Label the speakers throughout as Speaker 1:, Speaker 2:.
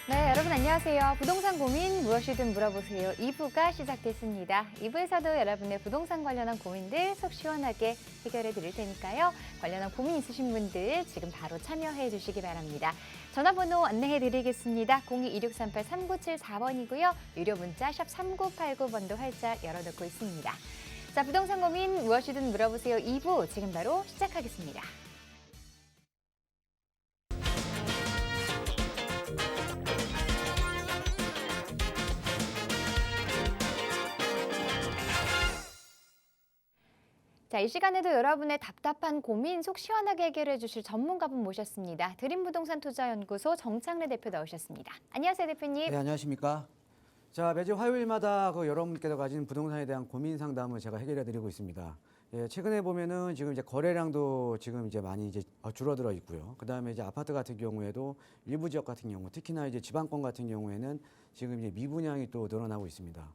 Speaker 1: 네, 여러분 안녕하세요. 부동산 고민 무엇이든 물어보세요. 2부가 시작됐습니다. 2부에서도 여러분의 부동산 관련한 고민들 속 시원하게 해결해 드릴 테니까요. 관련한 고민 있으신 분들 지금 바로 참여해 주시기 바랍니다. 전화번호 안내해 드리겠습니다. 02-2638-3974번이고요. 유료 문자 샵 3989번도 활짝 열어놓고 있습니다. 자, 부동산 고민 무엇이든 물어보세요. 2부 지금 바로 시작하겠습니다. 자, 이 시간에도 여러분의 답답한 고민 속 시원하게 해결해 주실 전문가분 모셨습니다. 드림부동산투자연구소 정창래 대표 나오셨습니다. 안녕하세요, 대표님.
Speaker 2: 네, 안녕하십니까. 자, 매주 화요일마다 여러분께서 가진 부동산에 대한 고민 상담을 제가 해결해 드리고 있습니다. 예, 최근에 보면은 지금 이제 거래량도 지금 이제 많이 이제 줄어들어 있고요. 그다음에 이제 아파트 같은 경우에도 일부 지역 같은 경우, 특히나 이제 지방권 같은 경우에는 지금 이제 미분양이 또 늘어나고 있습니다.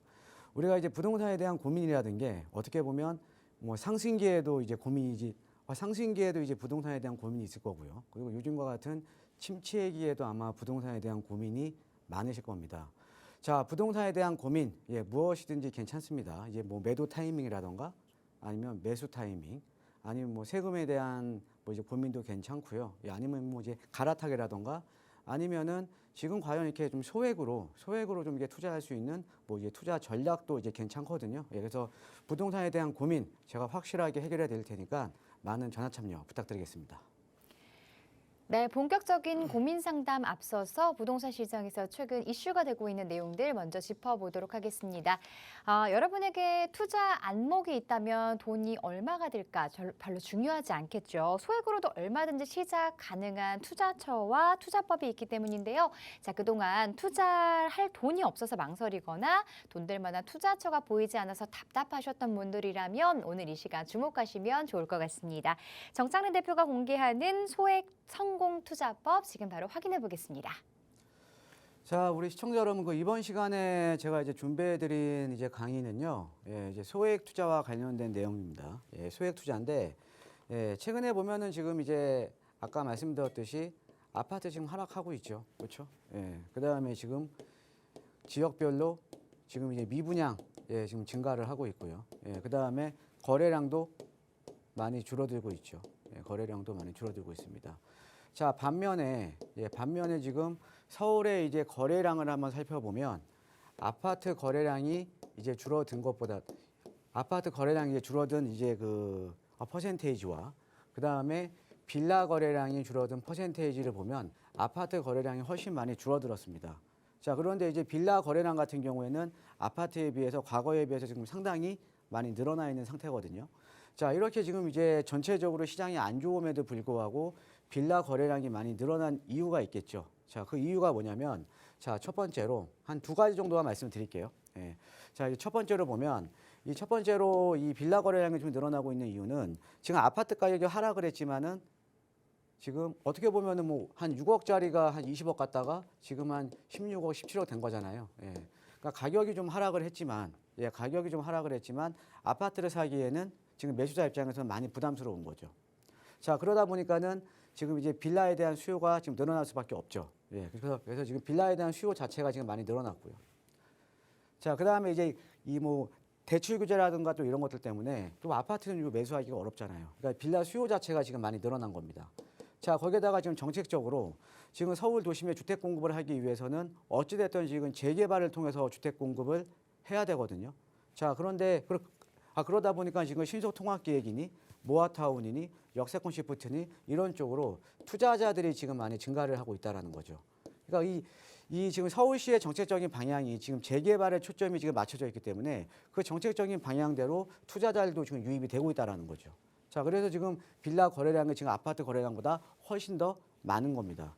Speaker 2: 우리가 이제 부동산에 대한 고민이라든 게 어떻게 보면 뭐 상승기에도 이제 고민이지, 상승기에도 이제 부동산에 대한 고민이 있을 거고요. 그리고 요즘과 같은 침체기에도 아마 부동산에 대한 고민이 많으실 겁니다. 자, 부동산에 대한 고민, 무엇이든지 괜찮습니다. 이제 뭐 매도 타이밍이라던가 아니면 매수 타이밍, 아니면 뭐 세금에 대한 뭐 이제 고민도 괜찮고요. 아니면 뭐 이제 갈아타기라던가 아니면은 지금 과연 이렇게 좀 소액으로 좀 이게 투자할 수 있는 뭐 이제 투자 전략도 이제 괜찮거든요. 그래서 부동산에 대한 고민 제가 확실하게 해결해 드릴 테니까 많은 전화 참여 부탁드리겠습니다.
Speaker 1: 네, 본격적인 고민 상담 앞서서 부동산 시장에서 최근 이슈가 되고 있는 내용들 먼저 짚어보도록 하겠습니다. 여러분에게 투자 안목이 있다면 돈이 얼마가 들까 별로 중요하지 않겠죠. 소액으로도 얼마든지 시작 가능한 투자처와 투자법이 있기 때문인데요. 자, 그동안 투자할 돈이 없어서 망설이거나 돈 될 만한 투자처가 보이지 않아서 답답하셨던 분들이라면 오늘 이 시간 주목하시면 좋을 것 같습니다. 정창래 대표가 공개하는 소액 성공 투자법 지금 바로 확인해 보겠습니다.
Speaker 2: 자, 우리 시청자 여러분, 이번 시간에 제가 이제 준비해드린 이제 강의는요, 이제 소액 투자와 관련된 내용입니다. 소액 투자인데, 최근에 보면은 지금 이제 아까 말씀드렸듯이 아파트 지금 하락하고 있죠, 그렇죠? 그 다음에 지금 지역별로 지금 이제 미분양, 지금 증가를 하고 있고요. 그 다음에 거래량도 많이 줄어들고 있죠. 거래량도 많이 줄어들고 있습니다. 자, 반면에 지금 서울의 이제 거래량을 한번 살펴보면 아파트 거래량이 이제 줄어든 것보다 아파트 거래량이 이제 줄어든 이제 그 퍼센테이지와 그 다음에 빌라 거래량이 줄어든 퍼센테이지를 보면 아파트 거래량이 훨씬 많이 줄어들었습니다. 자, 그런데 이제 빌라 거래량 같은 경우에는 아파트에 비해서 과거에 비해서 지금 상당히 많이 늘어나 있는 상태거든요. 자, 이렇게 지금 이제 전체적으로 시장이 안 좋음에도 불구하고 빌라 거래량이 많이 늘어난 이유가 있겠죠. 자, 그 이유가 뭐냐면, 자, 첫 번째로 한 두 가지 정도만 말씀드릴게요. 자, 첫 번째로 보면, 첫 번째로 이 빌라 거래량이 좀 늘어나고 있는 이유는 지금 아파트 가격이 하락을 했지만은 지금 어떻게 보면은 뭐 한 6억짜리가 한 20억 갔다가 지금 한 16억, 17억 된 거잖아요. 그러니까 가격이 좀 하락을 했지만, 아파트를 사기에는 지금 매수자 입장에서는 많이 부담스러운 거죠. 자, 그러다 보니까는 지금 이제 빌라에 대한 수요가 지금 늘어날 수밖에 없죠. 그래서 지금 빌라에 대한 수요 자체가 지금 많이 늘어났고요. 자, 그 다음에 이제 이 뭐 대출 규제라든가 또 이런 것들 때문에 또 아파트는 매수하기가 어렵잖아요. 그러니까 빌라 수요 자체가 지금 많이 늘어난 겁니다. 자, 거기에다가 지금 정책적으로 지금 서울 도심에 주택 공급을 하기 위해서는 어찌됐든 지금 재개발을 통해서 주택 공급을 해야 되거든요. 자, 그런데 그러다 보니까 지금 신속통합계획이니 모아타운이니 역세권 시프트니 이런 쪽으로 투자자들이 지금 많이 증가를 하고 있다는 거죠. 그러니까 이 지금 서울시의 정책적인 방향이 지금 재개발에 초점이 지금 맞춰져 있기 때문에 그 정책적인 방향대로 투자자들도 지금 유입이 되고 있다는 거죠. 자, 그래서 지금 빌라 거래량이 지금 아파트 거래량보다 훨씬 더 많은 겁니다.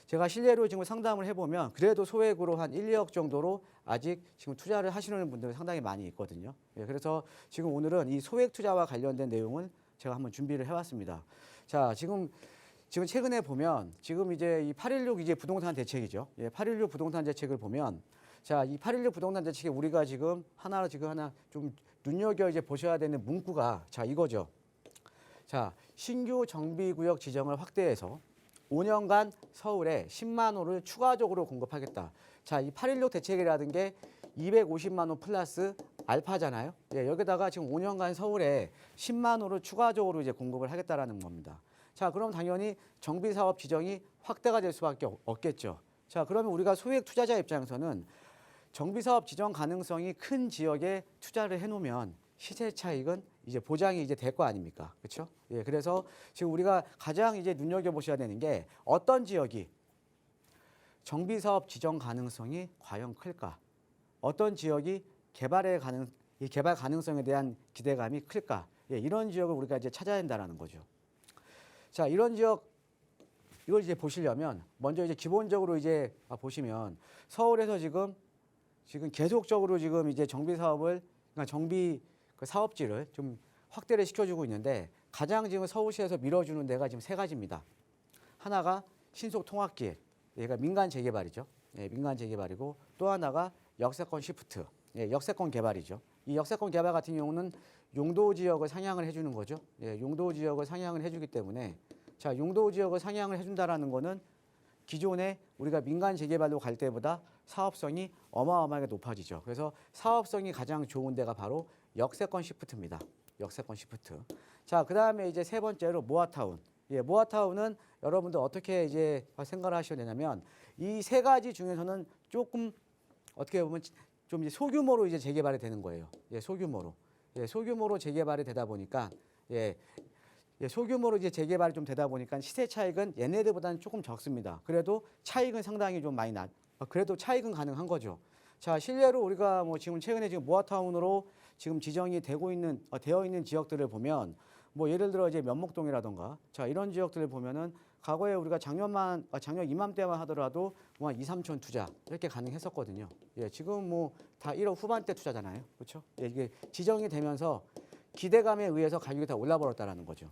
Speaker 2: 제가 실례로 지금 상담을 해보면 그래도 소액으로 한 1, 2억 정도로 아직 지금 투자를 하시는 분들이 상당히 많이 있거든요. 그래서 지금 오늘은 이 소액 투자와 관련된 내용을 제가 한번 준비를 해왔습니다. 자, 지금 최근에 보면 지금 이제 이 8.16 이제 부동산 대책이죠. 8.16 부동산 대책을 보면 자, 이 8.16 부동산 대책에 우리가 지금 하나 좀 눈여겨 이제 보셔야 되는 문구가 자, 이거죠. 자, 신규 정비구역 지정을 확대해서 5년간 서울에 10만 호를 추가적으로 공급하겠다. 자, 이 816 대책이라는 게 250만 호 플러스 알파잖아요. 예, 여기다가 지금 5년간 서울에 10만 호를 추가적으로 이제 공급을 하겠다라는 겁니다. 자, 그럼 당연히 정비 사업 지정이 확대가 될 수밖에 없겠죠. 자, 그러면 우리가 소액 투자자 입장에서는 정비 사업 지정 가능성이 큰 지역에 투자를 해놓으면 시세 차익은 이제 보장이 이제 될 거 아닙니까? 그렇죠? 예, 그래서 지금 우리가 가장 이제 눈여겨 보셔야 되는 게 어떤 지역이 정비 사업 지정 가능성이 과연 클까? 어떤 지역이 이 개발 가능성에 대한 기대감이 클까? 예, 이런 지역을 우리가 이제 찾아야 된다라는 거죠. 자, 이런 지역 이걸 이제 보시려면 먼저 이제 기본적으로 이제 보시면 서울에서 지금 계속적으로 지금 이제 정비 사업을 그러니까 정비 그 사업지를 좀 확대를 시켜주고 있는데 가장 지금 서울시에서 밀어주는 데가 지금 세 가지입니다. 하나가 신속통합기획, 얘가 민간 재개발이죠. 예, 민간 재개발이고 또 하나가 역세권 시프트, 예, 역세권 개발이죠. 이 역세권 개발 같은 경우는 용도 지역을 상향을 해주는 거죠. 예, 용도 지역을 상향을 해주기 때문에 자, 용도 지역을 상향을 해준다라는 거는 기존에 우리가 민간 재개발로 갈 때보다 사업성이 어마어마하게 높아지죠. 그래서 사업성이 가장 좋은 데가 바로 역세권 시프트입니다. 역세권 시프트. 자, 그 다음에 이제 세 번째로 모아타운. 예, 모아타운은 여러분들 어떻게 이제 생각을 하셔야 되냐면 이 세 가지 중에서는 조금 어떻게 보면 좀 이제 소규모로 이제 재개발이 되는 거예요. 예, 소규모로. 예, 소규모로 재개발이 되다 보니까 소규모로 이제 재개발이 좀 되다 보니까 시세 차익은 얘네들보다는 조금 적습니다. 그래도 차익은 상당히 좀 많이 그래도 차익은 가능한 거죠. 자, 실례로 우리가 뭐 지금 최근에 지금 모아타운으로 지금 지정이 되어 있는 지역들을 보면 뭐 예를 들어 이제 면목동이라던가 자, 이런 지역들을 보면은 과거에 우리가 작년 이맘때만 하더라도 뭐 한 2, 3천 투자 이렇게 가능했었거든요. 예, 지금 뭐 다 1억 후반대 투자잖아요. 그렇죠? 예, 이게 지정이 되면서 기대감에 의해서 가격이 다 올라버렸다라는 거죠.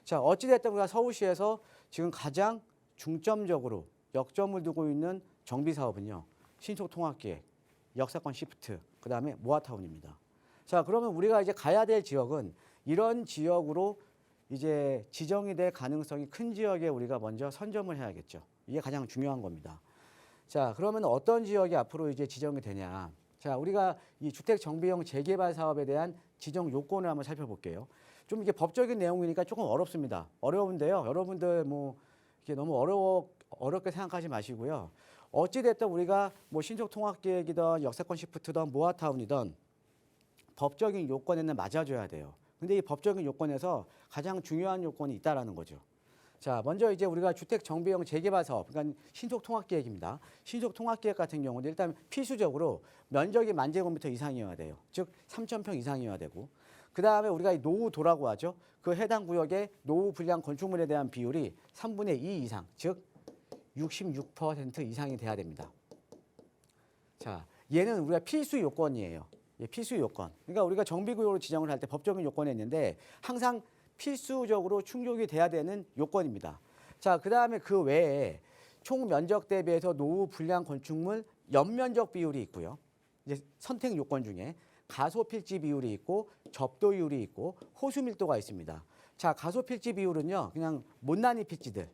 Speaker 2: 자, 어찌됐든 우리가 서울시에서 지금 가장 중점적으로 역점을 두고 있는 정비 사업은요. 신속통합기획, 역세권 시프트, 그다음에 모아타운입니다. 자, 그러면 우리가 이제 가야 될 지역은 이런 지역으로 이제 지정이 될 가능성이 큰 지역에 우리가 먼저 선점을 해야겠죠. 이게 가장 중요한 겁니다. 자, 그러면 어떤 지역이 앞으로 이제 지정이 되냐? 자, 우리가 이 주택 정비용 재개발 사업에 대한 지정 요건을 한번 살펴볼게요. 좀 이게 법적인 내용이니까 조금 어렵습니다. 어려운데요. 여러분들 뭐 이게 너무 어렵게 생각하지 마시고요. 어찌 됐든 우리가 뭐 신속통합계획이든 역세권 시프트든 모아타운이든 법적인 요건에는 맞아줘야 돼요. 근데 이 법적인 요건에서 가장 중요한 요건이 있다라는 거죠. 자, 먼저 이제 우리가 주택 정비용 재개발 사업, 그러니까 신속통합계획입니다. 신속통합계획 같은 경우는 일단 필수적으로 면적이 10,000제곱미터 이상이어야 돼요. 즉 3,000평 이상이어야 되고, 그 다음에 우리가 이 노후도라고 하죠. 그 해당 구역의 노후 불량 건축물에 대한 비율이 3분의 2 이상, 즉 66% 이상이 돼야 됩니다. 자, 얘는 우리가 필수 요건이에요. 예, 필수 요건. 그러니까 우리가 정비구역으로 지정을 할 때 법적인 요건이 있는데 항상 필수적으로 충족이 돼야 되는 요건입니다. 자, 그 다음에 그 외에 총 면적 대비해서 노후 불량 건축물 연면적 비율이 있고요. 이제 선택 요건 중에 가소 필지 비율이 있고 접도율이 있고 호수 밀도가 있습니다. 자, 가소 필지 비율은요, 그냥 못난이 필지들,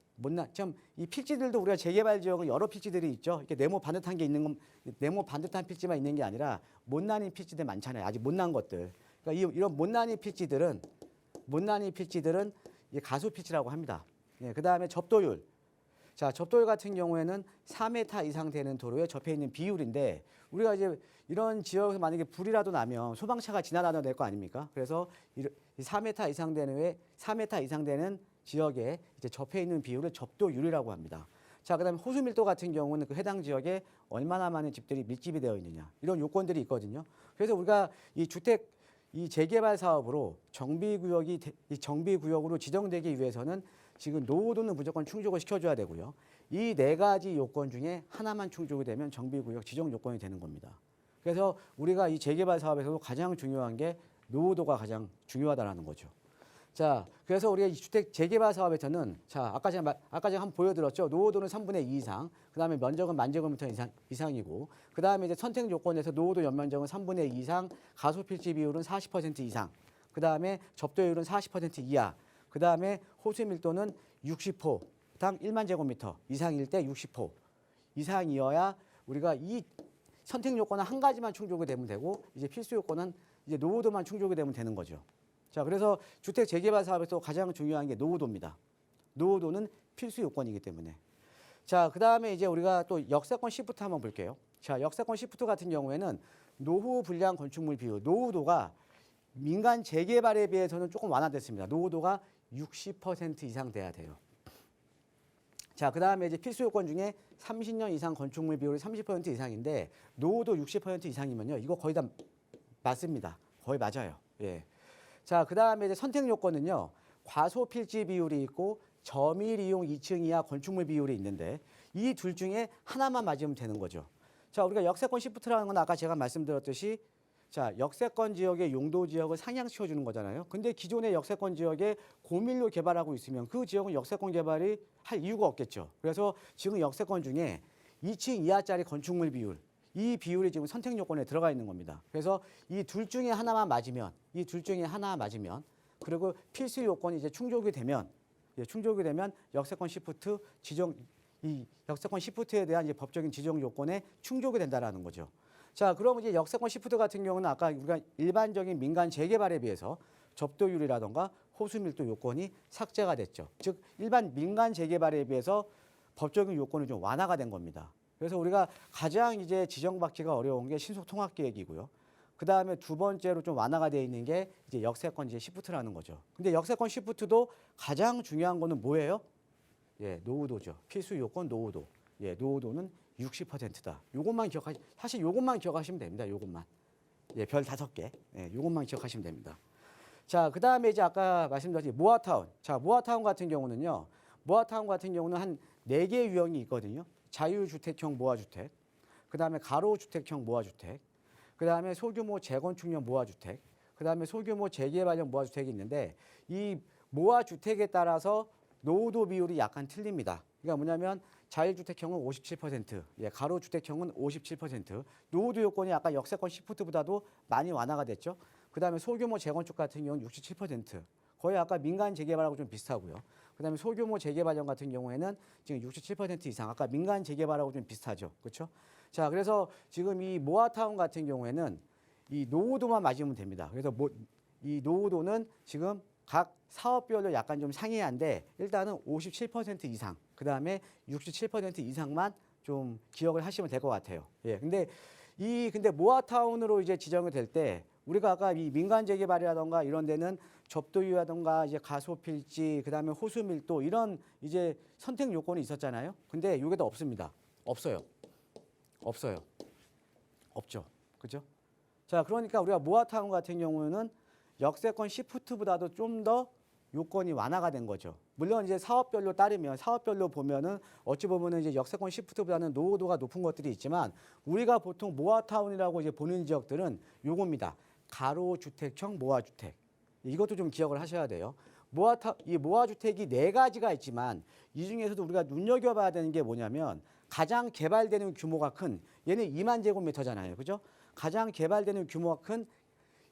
Speaker 2: 이 필지들도 우리가 재개발 지역은 여러 필지들이 있죠. 이렇게 네모 반듯한 게 있는 건 네모 반듯한 필지만 있는 게 아니라 못난이 필지들 많잖아요. 아직 못난 것들. 그러니까 이런 못난이 필지들은 이 가소 필지라고 합니다. 예, 그 다음에 접도율. 자, 접도율 같은 경우에는 4m 이상 되는 도로에 접해 있는 비율인데 우리가 이제 이런 지역에서 만약에 불이라도 나면 소방차가 지나다녀야 될 거 아닙니까? 그래서 이 4m 이상 되는 지역에 이제 접해 있는 비율을 접도율이라고 합니다. 자, 그다음에 호수 밀도 같은 경우는 그 해당 지역에 얼마나 많은 집들이 밀집이 되어 있느냐 이런 요건들이 있거든요. 그래서 우리가 이 재개발 사업으로 정비구역으로 지정되기 위해서는 지금 노후도는 무조건 충족을 시켜줘야 되고요. 이 네 가지 요건 중에 하나만 충족이 되면 정비구역 지정 요건이 되는 겁니다. 그래서 우리가 이 재개발 사업에서도 가장 중요한 게 노후도가 가장 중요하다는 거죠. 자, 그래서 우리가 이 주택 재개발 사업에서는 자, 아까 제가 한번 보여드렸죠. 노후도는 3분의 2 이상, 그 다음에 면적은 10,000제곱미터 이상이고, 그 다음에 이제 선택 요건에서 노후도 연면적은 3분의 2 이상, 가소필지 비율은 40% 이상, 그 다음에 접도율은 40% 이하, 그 다음에 호수 밀도는 60호 당 1만 제곱미터 이상일 때 60호 이상이어야 우리가 이 선택 요건은 한 가지만 충족이 되면 되고 이제 필수 요건은 이제 노후도만 충족이 되면 되는 거죠. 자, 그래서 주택 재개발 사업에서 가장 중요한 게 노후도입니다. 노후도는 필수 요건이기 때문에. 자, 그다음에 이제 우리가 또 역세권 시프트 한번 볼게요. 자, 역세권 시프트 같은 경우에는 노후 불량 건축물 비율, 노후도가 민간 재개발에 비해서는 조금 완화됐습니다. 노후도가 60% 이상 돼야 돼요. 자, 그다음에 이제 필수 요건 중에 30년 이상 건축물 비율이 30% 이상인데 노후도 60% 이상이면요. 이거 거의 다 맞습니다. 거의 맞아요. 예. 자, 그다음에 이제 선택 요건은요. 과소 필지 비율이 있고 저밀 이용 2층 이하 건축물 비율이 있는데 이 둘 중에 하나만 맞으면 되는 거죠. 자, 우리가 역세권 시프트라는 건 아까 제가 말씀드렸듯이 자, 역세권 지역의 용도 지역을 상향시켜 주는 거잖아요. 근데 기존의 역세권 지역에 고밀로 개발하고 있으면 그 지역은 역세권 개발이 할 이유가 없겠죠. 그래서 지금 역세권 중에 2층 이하짜리 건축물 비율, 이 비율이 지금 선택 요건에 들어가 있는 겁니다. 그래서 이 둘 중에 하나만 맞으면, 이 둘 중에 하나 맞으면, 그리고 필수 요건이 이제 충족이 되면 역세권 시프트 이 역세권 시프트에 대한 이제 법적인 지정 요건에 충족이 된다라는 거죠. 자, 그럼 이제 역세권 시프트 같은 경우는 아까 우리가 일반적인 민간 재개발에 비해서 접도율이라던가 호수 밀도 요건이 삭제가 됐죠. 즉 일반 민간 재개발에 비해서 법적인 요건이 좀 완화가 된 겁니다. 그래서 우리가 가장 이제 지정받기가 어려운 게 신속통합계획이고요. 그 다음에 두 번째로 좀 완화가 되어 있는 게 이제 역세권 이제 시프트라는 거죠. 근데 역세권 시프트도 가장 중요한 거는 뭐예요? 예, 노후도죠. 필수 요건 노후도. 예, 노후도는 60%다. 요것만 사실 요것만 기억하시면 됩니다. 요것만. 예, 별 5개. 예, 요것만 기억하시면 됩니다. 자, 그 다음에 이제 아까 말씀드렸듯이 모아타운. 자, 모아타운 같은 경우는 한 4개 유형이 있거든요. 자유주택형 모아주택, 그 다음에 가로주택형 모아주택, 그 다음에 소규모 재건축형 모아주택, 그 다음에 소규모 재개발형 모아주택이 있는데 이 모아주택에 따라서 노후도 비율이 약간 틀립니다. 그러니까 뭐냐면 자유주택형은 57%, 예, 가로주택형은 57%, 노후도 요건이 아까 역세권 시프트보다도 많이 완화가 됐죠. 그 다음에 소규모 재건축 같은 경우는 67%, 거의 아까 민간 재개발하고 좀 비슷하고요. 그 다음에 소규모 재개발형 같은 경우에는 지금 67% 이상, 아까 민간 재개발하고 좀 비슷하죠. 그렇죠? 자, 그래서 지금 이 모아타운 같은 경우에는 이 노후도만 맞으면 됩니다. 그래서 이 노후도는 지금 각 사업별로 약간 좀 상이한데 일단은 57% 이상, 그 다음에 67% 이상만 좀 기억을 하시면 될 것 같아요. 예, 근데 모아타운으로 이제 지정이 될 때 우리가 아까 이 민간 재개발이라던가 이런 데는 접도율이라던가 이제 가소필지, 그 다음에 호수 밀도 이런 이제 선택 요건이 있었잖아요. 근데 이게 다 없습니다. 없어요. 없죠. 그죠? 자, 그러니까 우리가 모아타운 같은 경우는 역세권 시프트보다도 좀 더 요건이 완화가 된 거죠. 물론 이제 사업별로 보면은 어찌 보면은 이제 역세권 시프트보다는 노후도가 높은 것들이 있지만 우리가 보통 모아타운이라고 이제 보는 지역들은 요겁니다. 가로주택형 모아주택. 이것도 좀 기억을 하셔야 돼요. 이 모아주택이 4가지가 있지만 이 중에서도 우리가 눈여겨봐야 되는 게 뭐냐면 가장 개발되는 규모가 큰 얘는 2만 제곱미터잖아요. 그죠? 가장 개발되는 규모가 큰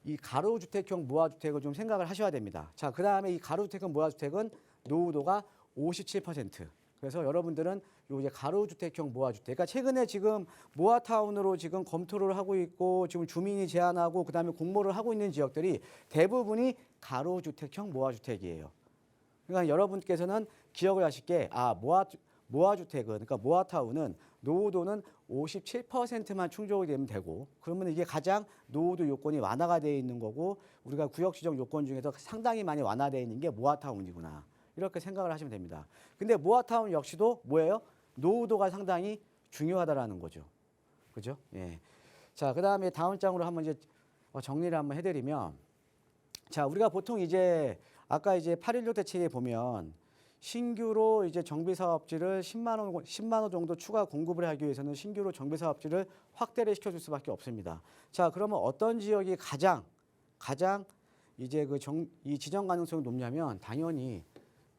Speaker 2: 이 가로주택형 모아주택을 좀 생각을 하셔야 됩니다. 자, 그 다음에 이 가로주택형 모아주택은 노후도가 57%. 그래서 여러분들은 요 이제 가로주택형 모아주택. 그러니까 최근에 지금 모아타운으로 지금 검토를 하고 있고 지금 주민이 제안하고 그 다음에 공모를 하고 있는 지역들이 대부분이 가로주택형 모아주택이에요. 그러니까 여러분께서는 기억을 하실 게 모아주택은 그러니까 모아타운은 노후도는 57%만 충족이 되면 되고 그러면 이게 가장 노후도 요건이 완화가 되어 있는 거고 우리가 구역 지정 요건 중에서 상당히 많이 완화되어 있는 게 모아타운이구나. 이렇게 생각을 하시면 됩니다. 근데 모아타운 역시도 뭐예요? 노후도가 상당히 중요하다라는 거죠. 그죠? 예. 자, 그다음에 다음 장으로 한번 이제 정리를 한번 해드리면 자, 우리가 보통 이제 아까 이제 8.16 대책에 보면 신규로 이제 정비사업지를 10만 원 정도 추가 공급을 하기 위해서는 신규로 정비사업지를 확대를 시켜줄 수밖에 없습니다. 자, 그러면 어떤 지역이 가장 이제 이 지정 가능성이 높냐면 당연히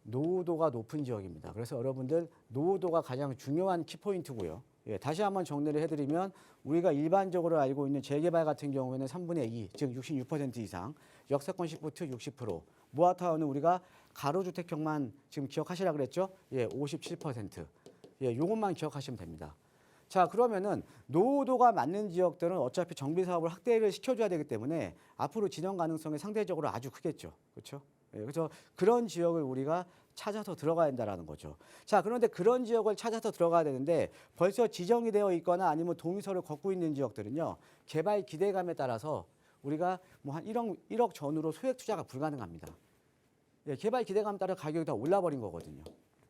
Speaker 2: 노후도가 높은 지역입니다. 그래서 여러분들 노후도가 가장 중요한 키포인트고요. 예, 다시 한번 정리를 해드리면 우리가 일반적으로 알고 있는 재개발 같은 경우에는 3분의 2, 즉 66% 이상, 역세권 시프트 60%, 모아타운은 우리가 가로주택형만 지금 기억하시라 그랬죠? 예, 57%. 예, 요것만 기억하시면 됩니다. 자, 그러면은 노후도가 맞는 지역들은 어차피 정비 사업을 확대를 시켜줘야 되기 때문에 앞으로 진영 가능성이 상대적으로 아주 크겠죠. 그렇죠? 예, 그래서 그런 지역을 우리가 찾아서 들어가야 된다라는 거죠. 자, 그런데 그런 지역을 찾아서 들어가야 되는데 벌써 지정이 되어 있거나 아니면 동의서를 걷고 있는 지역들은요. 개발 기대감에 따라서 우리가 뭐 한 1억 전후로 소액 투자가 불가능합니다. 예, 개발 기대감 따라 가격이 다 올라버린 거거든요.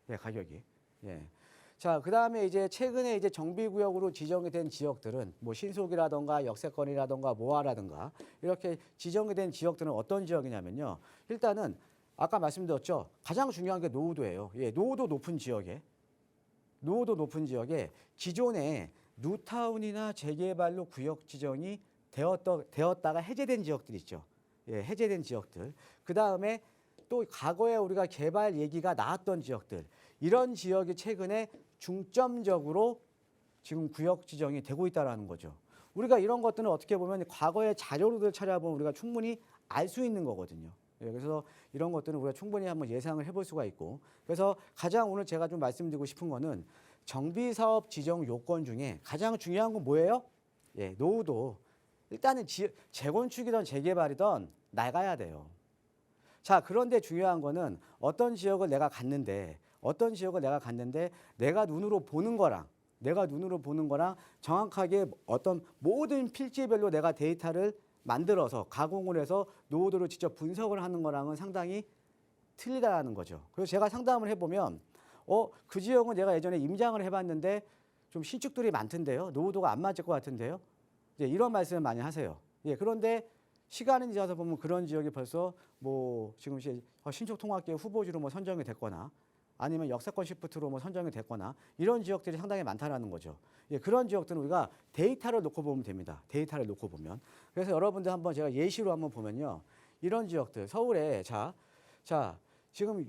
Speaker 2: 예, 가격이. 예. 자, 그다음에 이제 최근에 이제 정비구역으로 지정이 된 지역들은 뭐 신속이라던가 역세권이라던가 모아라든가 이렇게 지정이 된 지역들은 어떤 지역이냐면요. 일단은 아까 말씀드렸죠. 가장 중요한 게 노후도예요. 예, 노후도 높은 지역에 기존에 뉴타운이나 재개발로 구역 지정이 되었다가 해제된 지역들 있죠. 예, 해제된 지역들. 그다음에 또 과거에 우리가 개발 얘기가 나왔던 지역들. 이런 지역이 최근에 중점적으로 지금 구역 지정이 되고 있다는 거죠. 우리가 이런 것들은 어떻게 보면 과거의 자료를 찾아보면 우리가 충분히 알 수 있는 거거든요. 예, 그래서 이런 것들은 우리가 충분히 한번 예상을 해볼 수가 있고, 그래서 가장 오늘 제가 좀 말씀드리고 싶은 거는 정비사업 지정 요건 중에 가장 중요한 건 뭐예요? 예, 노후도. 일단은 재건축이든 재개발이든 나가야 돼요. 자, 그런데 중요한 거는 어떤 지역을 내가 갔는데 내가 눈으로 보는 거랑 정확하게 어떤 모든 필지별로 내가 데이터를 만들어서 가공을 해서 노후도를 직접 분석을 하는 거랑은 상당히 틀리다는 거죠. 그래서 제가 상담을 해보면 그 지역은 내가 예전에 임장을 해봤는데 좀 신축들이 많던데요. 노후도가 안 맞을 것 같은데요. 이제 이런 말씀을 많이 하세요. 예, 그런데 시간이 지나서 보면 그런 지역이 벌써 뭐 지금 신축통합계획 후보지로 뭐 선정이 됐거나 아니면 역세권 시프트로 뭐 선정이 됐거나 이런 지역들이 상당히 많다라는 거죠. 예, 그런 지역들은 우리가 데이터를 놓고 보면 됩니다. 데이터를 놓고 보면. 그래서 여러분들 한번 제가 예시로 한번 보면요. 이런 지역들 서울에 자 지금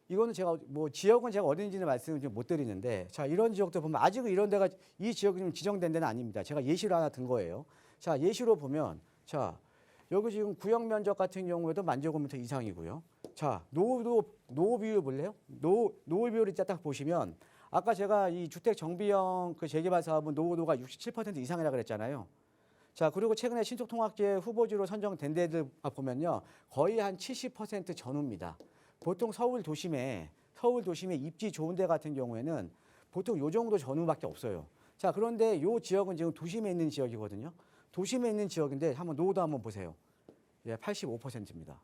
Speaker 2: 이거는 제가 뭐 지역은 제가 어딘지는 말씀을 좀 못 드리는데 자 이런 지역들 보면 아직은 이런 데가 이 지역이 좀 지정된 데는 아닙니다. 제가 예시로 하나 든 거예요. 자 예시로 보면 자 여기 지금 구역 면적 같은 경우에도 만제곱미터 이상이고요. 자, 노후 비율 볼래요? 노후 비율을 딱 보시면 아까 제가 이 주택 정비형 그 재개발 사업은 노후도가 67% 이상이라 그랬잖아요. 자, 그리고 최근에 신속통합계획 후보지로 선정된 데들 보면요. 거의 한 70% 전후입니다. 보통 서울 도심에 입지 좋은 데 같은 경우에는 보통 요 정도 전후밖에 없어요. 자, 그런데 요 지역은 지금 도심에 있는 지역이거든요. 도심에 있는 지역인데 한번 노후도 한번 보세요. 예, 85%입니다.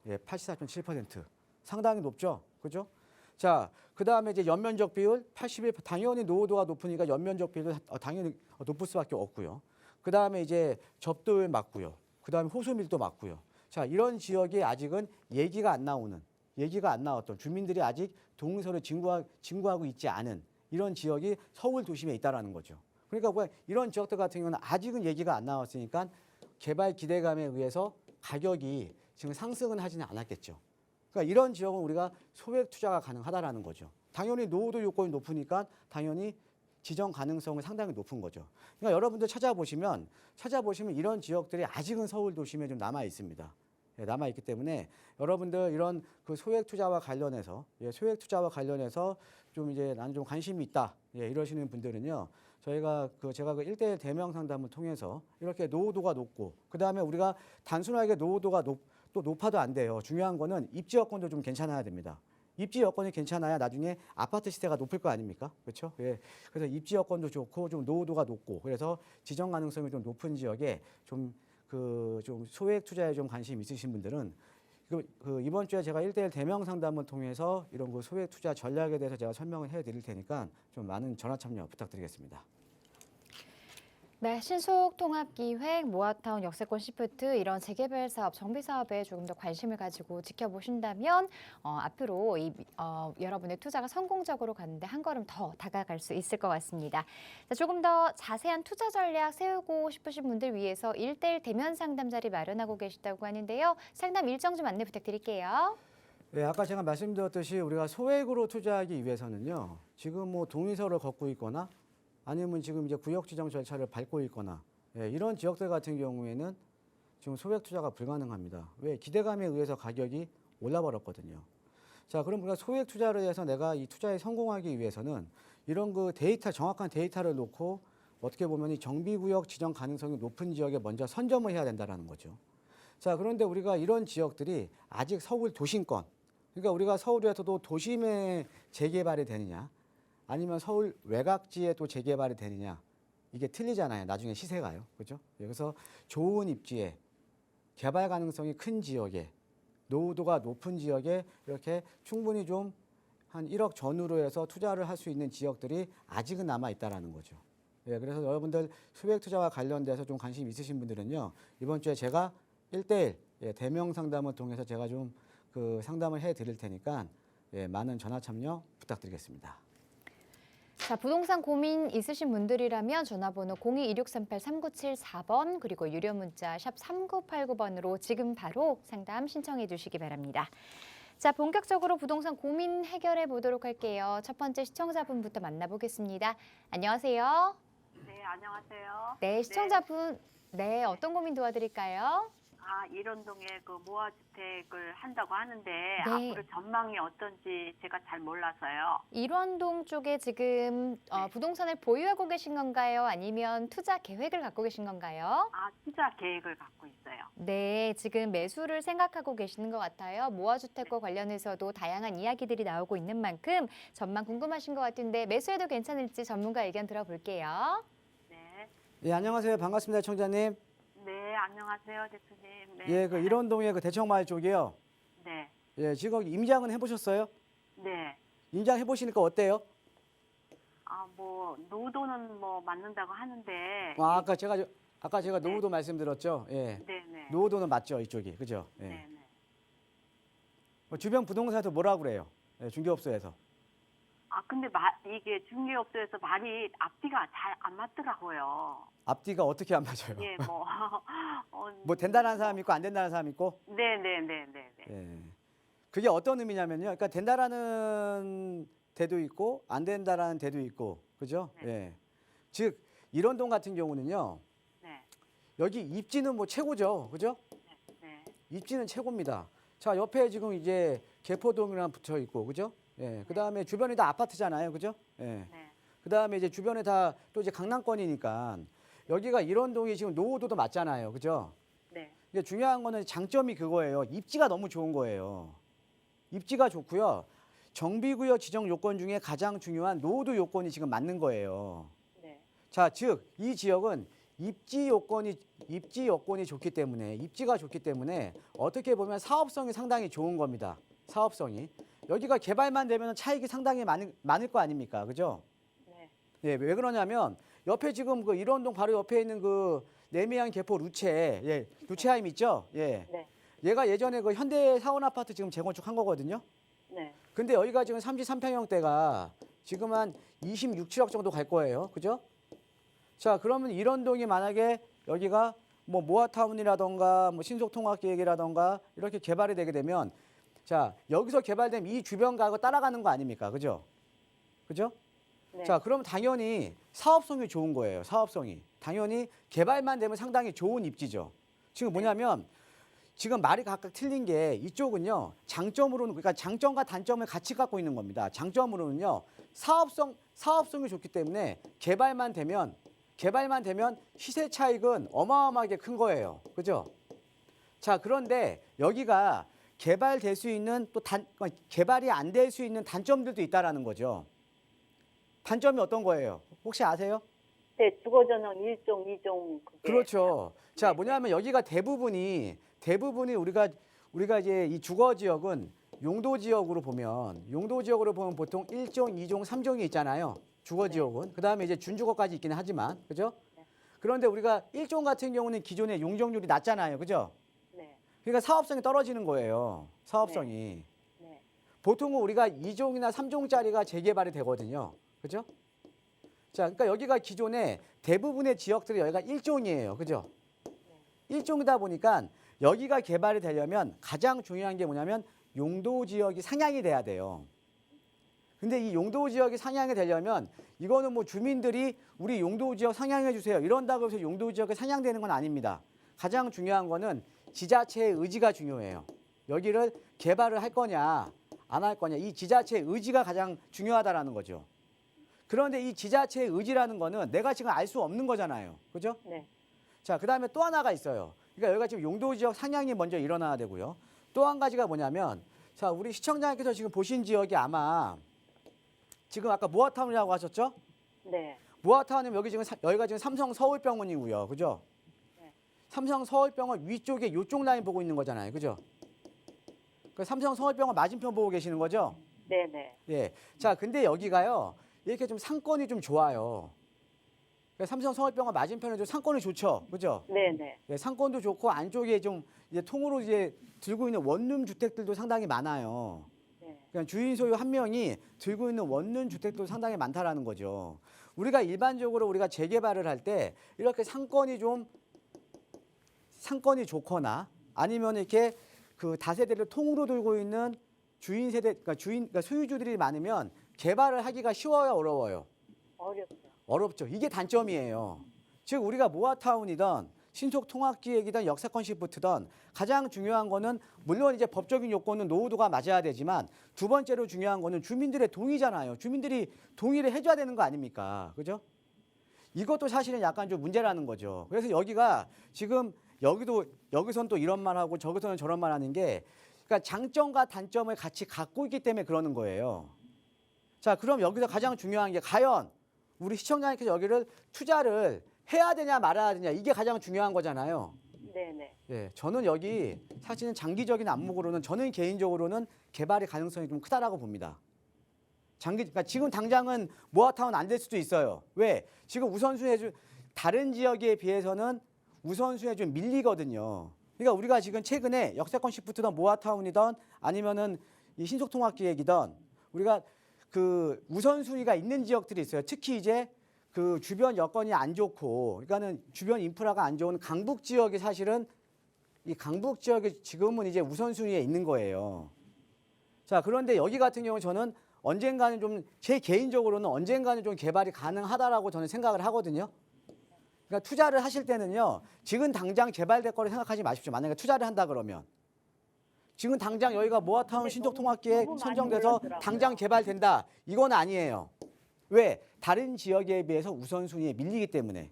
Speaker 2: 예, 84.7%. 상당히 높죠. 그죠? 자, 그다음에 이제 연면적 비율 81. 당연히 노후도가 높으니까 연면적 비율도 당연히 높을 수밖에 없고요. 그다음에 이제 접도율 맞고요. 그다음에 호수 밀도 맞고요. 자, 이런 지역이 아직은 얘기가 안 나왔던 주민들이 아직 동의서를 진구하고 있지 않은 이런 지역이 서울 도심에 있다라는 거죠. 그러니까 뭐 이런 지역들 같은 경우는 아직은 얘기가 안 나왔으니까 개발 기대감에 의해서 가격이 지금 상승은 하지는 않았겠죠. 그러니까 이런 지역은 우리가 소액 투자가 가능하다라는 거죠. 당연히 노후도 요건이 높으니까 당연히 지정 가능성은 상당히 높은 거죠. 그러니까 여러분들 찾아보시면 이런 지역들이 아직은 서울 도심에 좀 남아 있습니다. 예, 남아 있기 때문에 여러분들 이런 그 소액 투자와 관련해서 좀 이제 나는 좀 관심이 있다. 예, 이러시는 분들은요. 제가 그 1대1 대면 상담을 통해서 이렇게 노후도가 높고 그다음에 우리가 단순하게 노후도가 높아도 안 돼요. 중요한 거는 입지 여건도 좀 괜찮아야 됩니다. 입지 여건이 괜찮아야 나중에 아파트 시세가 높을 거 아닙니까? 그렇죠? 예. 그래서 입지 여건도 좋고 좀 노후도가 높고 그래서 지정 가능성이 좀 높은 지역에 좀 소액 투자에 좀 관심 있으신 분들은 이번 주에 제가 1대1 대면 상담을 통해서 이런 그 소액 투자 전략에 대해서 제가 설명을 해드릴 테니까 좀 많은 전화 참여 부탁드리겠습니다.
Speaker 1: 네, 신속통합기획, 모아타운 역세권 시프트 이런 재개발 사업, 정비 사업에 조금 더 관심을 가지고 지켜보신다면 앞으로 여러분의 투자가 성공적으로 가는데 한 걸음 더 다가갈 수 있을 것 같습니다. 자, 조금 더 자세한 투자 전략 세우고 싶으신 분들 위해서 1대1 대면 상담 자리 마련하고 계시다고 하는데요. 상담 일정 좀 안내 부탁드릴게요.
Speaker 2: 네, 아까 제가 말씀드렸듯이 우리가 소액으로 투자하기 위해서는요. 지금 뭐 동의서를 걷고 있거나 아니면 지금 이제 구역 지정 절차를 밟고 있거나 이런 지역들 같은 경우에는 지금 소액 투자가 불가능합니다. 왜? 기대감에 의해서 가격이 올라버렸거든요. 자, 그럼 우리가 소액 투자를 해서 내가 이 투자에 성공하기 위해서는 이런 그 데이터, 정확한 데이터를 놓고 어떻게 보면 이 정비구역 지정 가능성이 높은 지역에 먼저 선점을 해야 된다는 거죠. 자, 그런데 우리가 이런 지역들이 아직 서울 도심권, 그러니까 우리가 서울에서도 도심에 재개발이 되느냐, 아니면 서울 외곽지에 또 재개발이 되느냐, 이게 틀리잖아요. 나중에 시세가요. 그죠? 그래서 좋은 입지에, 개발 가능성이 큰 지역에, 노후도가 높은 지역에 이렇게 충분히 좀 한 1억 전후로 해서 투자를 할 수 있는 지역들이 아직은 남아 있다라는 거죠. 예, 그래서 여러분들 소액 투자와 관련돼서 좀 관심 있으신 분들은요, 이번 주에 제가 1대1 대면 상담을 통해서 제가 좀 그 상담을 해 드릴 테니까 많은 전화 참여 부탁드리겠습니다.
Speaker 1: 자, 부동산 고민 있으신 분들이라면 전화번호 02-2638-3974번 그리고 유료 문자 샵 3989번으로 지금 바로 상담 신청해 주시기 바랍니다. 자, 본격적으로 부동산 고민 해결해 보도록 할게요. 첫 번째 시청자분부터 만나보겠습니다. 안녕하세요.
Speaker 3: 네, 안녕하세요.
Speaker 1: 네, 시청자분. 네, 어떤 고민 도와드릴까요?
Speaker 3: 일원동에 그 무화주택을 한다고 하는데
Speaker 1: 네.
Speaker 3: 앞으로 전망이 어떤지 제가 잘 몰라서요.
Speaker 1: 일원동 쪽에 지금 부동산을 보유하고 계신 건가요? 아니면 투자 계획을 갖고 계신 건가요?
Speaker 3: 투자 계획을 갖고 있어요.
Speaker 1: 네, 지금 매수를 생각하고 계시는 것 같아요. 모아주택과 관련해서도 다양한 이야기들이 나오고 있는 만큼 전망 궁금하신 것 같은데 매수해도 괜찮을지 전문가 의견 들어볼게요.
Speaker 3: 네.
Speaker 2: 예, 안녕하세요. 반갑습니다, 청자님.
Speaker 3: 네, 안녕하세요, 대표님. 네.
Speaker 2: 예, 그 일원동의 그 대청마을 쪽이요.
Speaker 3: 네.
Speaker 2: 예, 지금 임장은 해보셨어요?
Speaker 3: 네.
Speaker 2: 임장 해보시니까 어때요?
Speaker 3: 노후도는 맞는다고 하는데.
Speaker 2: 아까 제가
Speaker 3: 네.
Speaker 2: 노후도 말씀드렸죠. 예,
Speaker 3: 네, 네.
Speaker 2: 노후도는 맞죠, 이쪽이, 그죠? 예.
Speaker 3: 네, 네.
Speaker 2: 주변 부동산에서 뭐라 그래요? 예, 중개업소에서.
Speaker 3: 근데 이게 중개업소에서 말이 앞뒤가 잘 안 맞더라고요.
Speaker 2: 앞뒤가 어떻게 안 맞아요?
Speaker 3: 예,
Speaker 2: 뭐 된다는 사람 있고 안 된다는 사람 있고.
Speaker 3: 네, 네, 네, 네, 네.
Speaker 2: 예. 그게 어떤 의미냐면요. 그러니까 된다라는 데도 있고 안 된다라는 데도 있고, 그죠?
Speaker 3: 네.
Speaker 2: 예. 즉 일원동 같은 경우는요.
Speaker 3: 네.
Speaker 2: 여기 입지는 뭐 최고죠, 그죠?
Speaker 3: 네.
Speaker 2: 입지는 최고입니다. 자, 옆에 지금 이제 개포동이랑 붙어 있고, 그죠? 예. 그 다음에 주변이 다 아파트잖아요, 그죠? 예.
Speaker 3: 네.
Speaker 2: 그 다음에 이제 주변에 다 또 이제 강남권이니까 여기가 일원동이 지금 노후도도 맞잖아요, 그죠?
Speaker 3: 네.
Speaker 2: 이게 중요한 거는 장점이 그거예요. 입지가 너무 좋은 거예요. 입지가 좋고요. 정비구역 지정 요건 중에 가장 중요한 노후도 요건이 지금 맞는 거예요.
Speaker 3: 네.
Speaker 2: 자, 즉 이 지역은 입지 여건이 좋기 때문에 입지가 좋기 때문에 어떻게 보면 사업성이 상당히 좋은 겁니다. 사업성이 여기가 개발만 되면 차익이 상당히 많을 거 아닙니까, 그죠?
Speaker 3: 네.
Speaker 2: 예, 왜 그러냐면 옆에 지금 그 일원동 바로 옆에 있는 그 내미안 개포 루체, 예, 루체하임 있죠? 예.
Speaker 3: 네.
Speaker 2: 얘가 예전에 그 현대 사원 아파트 지금 재건축한 거거든요.
Speaker 3: 네.
Speaker 2: 근데 여기가 지금 33평형대가 지금 한 26, 7억 정도 갈 거예요. 그죠? 자, 그러면 일원동이 만약에 여기가 뭐 모아타운이라던가 뭐 신속통합계획이라던가 이렇게 개발이 되게 되면 자, 여기서 개발되면 이 주변 가고 따라가는 거 아닙니까? 그죠? 그죠?
Speaker 3: 네.
Speaker 2: 자, 그럼 당연히 사업성이 좋은 거예요. 사업성이. 당연히 개발만 되면 상당히 좋은 입지죠. 지금 뭐냐면 지금 말이 각각 틀린 게 이쪽은요. 장점으로는 그러니까 장점과 단점을 같이 갖고 있는 겁니다. 장점으로는요. 사업성이 좋기 때문에 개발만 되면 시세 차익은 어마어마하게 큰 거예요. 그죠? 자, 그런데 여기가 개발될 수 있는 개발이 안 될 수 있는 단점들도 있다라는 거죠. 단점이 어떤 거예요? 혹시 아세요?
Speaker 3: 네, 주거전형 1종, 2종.
Speaker 2: 그렇죠. 자,
Speaker 3: 네.
Speaker 2: 뭐냐면 여기가 대부분이 우리가 이제 이 주거 지역은 용도 지역으로 보면 보통 1종, 2종, 3종이 있잖아요. 주거 지역은. 그다음에 이제 준주거까지 있기는 하지만. 그죠?
Speaker 3: 네.
Speaker 2: 그런데 우리가 1종 같은 경우는 기존에 용적률이 낮잖아요. 그죠?
Speaker 3: 네.
Speaker 2: 그러니까 사업성이 떨어지는 거예요. 사업성이.
Speaker 3: 네.
Speaker 2: 보통은 우리가 2종이나 3종짜리가 재개발이 되거든요. 그죠? 자, 그러니까 여기가 기존에 대부분의 지역들이 여기가 1종이에요. 그죠? 1종이다 보니까 여기가 개발이 되려면 가장 중요한 게 뭐냐면 용도 지역이 상향이 돼야 돼요. 근데 이 용도 지역이 상향이 되려면 이거는 뭐 주민들이 우리 용도 지역 상향해 주세요. 이런다고 해서 용도 지역이 상향되는 건 아닙니다. 가장 중요한 거는 지자체의 의지가 중요해요. 여기를 개발을 할 거냐 안 할 거냐 이 지자체의 의지가 가장 중요하다라는 거죠. 그런데 이 지자체의 의지라는 거는 내가 지금 알 수 없는 거잖아요. 그죠?
Speaker 3: 네.
Speaker 2: 자, 그다음에 또 하나가 있어요. 그러니까 여기가 지금 용도 지역 상향이 먼저 일어나야 되고요. 또 한 가지가 뭐냐면 자, 우리 시청자님께서 지금 보신 지역이 아마 지금 아까 모아타운이라고 하셨죠?
Speaker 3: 네.
Speaker 2: 모아타운은 여기가 지금 삼성 서울병원이고요. 그죠?
Speaker 3: 네.
Speaker 2: 삼성 서울병원 위쪽에 이쪽 라인 보고 있는 거잖아요. 그죠? 그 삼성 서울병원 맞은편 보고 계시는 거죠?
Speaker 3: 네네.
Speaker 2: 예. 자, 근데 여기가요. 이렇게 좀 상권이 좀 좋아요. 그러니까 삼성 서울병원 맞은편에 좀 상권이 좋죠. 그죠?
Speaker 3: 네네.
Speaker 2: 예, 상권도 좋고 안쪽에 좀 이제 통으로 이제 들고 있는 원룸 주택들도 상당히 많아요.
Speaker 3: 네.
Speaker 2: 그러니까 주인 소유 한 명이 들고 있는 원룸 주택도 상당히 많다라는 거죠. 우리가 일반적으로 우리가 재개발을 할 때 이렇게 상권이 좋거나 아니면 이렇게 그 다세대를 통으로 들고 있는 주인 세대, 그러니까 소유주들이 많으면 개발을 하기가 쉬워요, 어려워요?
Speaker 3: 어렵죠.
Speaker 2: 어렵죠. 이게 단점이에요. 즉 우리가 모아타운이든 신속통합기획이든 역사권 시프트든 가장 중요한 거는 물론 이제 법적인 요건은 노후도가 맞아야 되지만 두 번째로 중요한 거는 주민들의 동의잖아요. 주민들이 동의를 해줘야 되는 거 아닙니까? 그죠? 이것도 사실은 약간 좀 문제라는 거죠. 그래서 여기가 지금 여기선 또 이런 말 하고 저기서는 저런 말 하는 게 그러니까 장점과 단점을 같이 갖고 있기 때문에 그러는 거예요. 자, 그럼 여기서 가장 중요한 게 과연 우리 시청자님께서 여기를 투자를 해야 되냐 말아야 되냐 이게 가장 중요한 거잖아요.
Speaker 3: 네네.
Speaker 2: 예, 저는 여기 사실은 장기적인 안목으로는 저는 개인적으로는 개발의 가능성이 좀 크다라고 봅니다. 그러니까 지금 당장은 모아타운 안 될 수도 있어요. 왜? 지금 우선순위에 다른 지역에 비해서는 우선순위에 좀 밀리거든요. 그러니까 우리가 지금 최근에 역세권 시프트든 모아타운이든 아니면은 이 신속통합기획이든 우리가 그 우선순위가 있는 지역들이 있어요. 특히 이제 그 주변 여건이 안 좋고, 그러니까는 주변 인프라가 안 좋은 강북 지역이 사실은 이 강북 지역이 지금은 이제 우선순위에 있는 거예요. 자, 그런데 여기 같은 경우 저는 언젠가는 좀 제 개인적으로는 언젠가는 좀 개발이 가능하다라고 저는 생각을 하거든요. 그러니까 투자를 하실 때는요, 지금 당장 개발될 거를 생각하지 마십시오. 만약에 투자를 한다 그러면. 지금 당장 여기가 모아타운 신속통합기획
Speaker 3: 너무 많이
Speaker 2: 선정돼서
Speaker 3: 올랐더라고요.
Speaker 2: 당장 개발된다. 이건 아니에요. 왜? 다른 지역에 비해서 우선순위에 밀리기 때문에.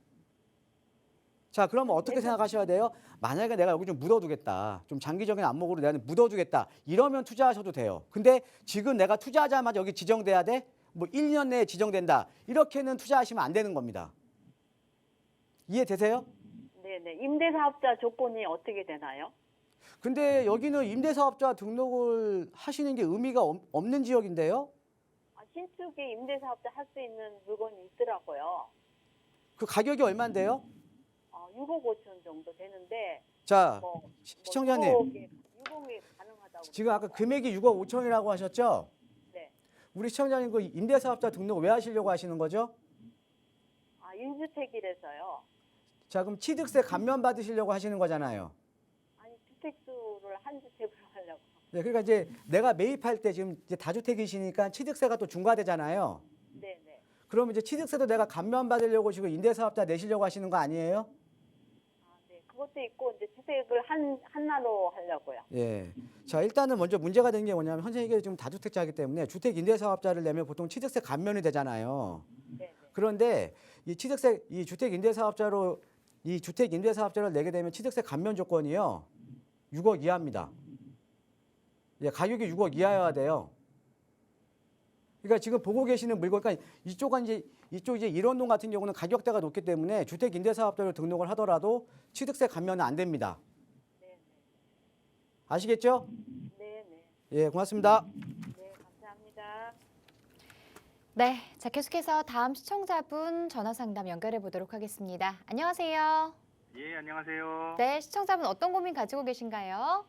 Speaker 2: 자, 그러면 어떻게 생각하셔야 돼요? 만약에 내가 여기 좀 묻어두겠다. 좀 장기적인 안목으로 내가 묻어두겠다. 이러면 투자하셔도 돼요. 근데 지금 내가 투자하자마자 여기 지정돼야 돼? 뭐 1년 내에 지정된다. 이렇게는 투자하시면 안 되는 겁니다. 이해되세요?
Speaker 3: 네네. 임대사업자 조건이 어떻게 되나요?
Speaker 2: 근데 여기는 임대사업자 등록을 하시는 게 의미가 없는 지역인데요.
Speaker 3: 신축에 임대사업자 할 수 있는 물건이 있더라고요.
Speaker 2: 그 가격이 얼마인데요?
Speaker 3: 6억 5천 정도 되는데
Speaker 2: 자,
Speaker 3: 뭐
Speaker 2: 시청자님.
Speaker 3: 6억이 가능하다고.
Speaker 2: 지금 아까 금액이 6억 5천이라고 하셨죠?
Speaker 3: 네.
Speaker 2: 우리 시청자님 그 임대사업자 등록 왜 하시려고 하시는 거죠?
Speaker 3: 1주택이라서요.
Speaker 2: 자, 그럼 취득세 감면 받으시려고 하시는 거잖아요.
Speaker 3: 아니 주택수를 한 주택으로 하려고.
Speaker 2: 네, 그러니까 이제 내가 매입할 때 지금 이제 다주택이시니까 취득세가 또 중과되잖아요.
Speaker 3: 네네.
Speaker 2: 그러면 이제 취득세도 내가 감면 받으려고 지금 임대사업자 내시려고 하시는 거 아니에요?
Speaker 3: 네. 그것도 있고 이제 주택을 하나로 하려고요.
Speaker 2: 예. 자, 일단은 먼저 문제가 되는 게 뭐냐면 현재 이게 지금 다주택자이기 때문에 주택 임대사업자를 내면 보통 취득세 감면이 되잖아요.
Speaker 3: 네네.
Speaker 2: 그런데 이 주택 임대사업자를 내게 되면 취득세 감면 조건이요. 6억 이하입니다. 예, 가격이 6억 이하여야 돼요. 그러니까 지금 보고 계시는 물건, 그러니까 이쪽 이제 일원동 같은 경우는 가격대가 높기 때문에 주택 임대사업자로 등록을 하더라도 취득세 감면은 안 됩니다.
Speaker 3: 네네.
Speaker 2: 아시겠죠?
Speaker 3: 네네.
Speaker 2: 예, 고맙습니다.
Speaker 3: 네, 감사합니다.
Speaker 1: 네, 자 계속해서 다음 시청자분 전화 상담 연결해 보도록 하겠습니다. 안녕하세요.
Speaker 4: 예, 안녕하세요.
Speaker 1: 네, 시청자분 어떤 고민 가지고 계신가요?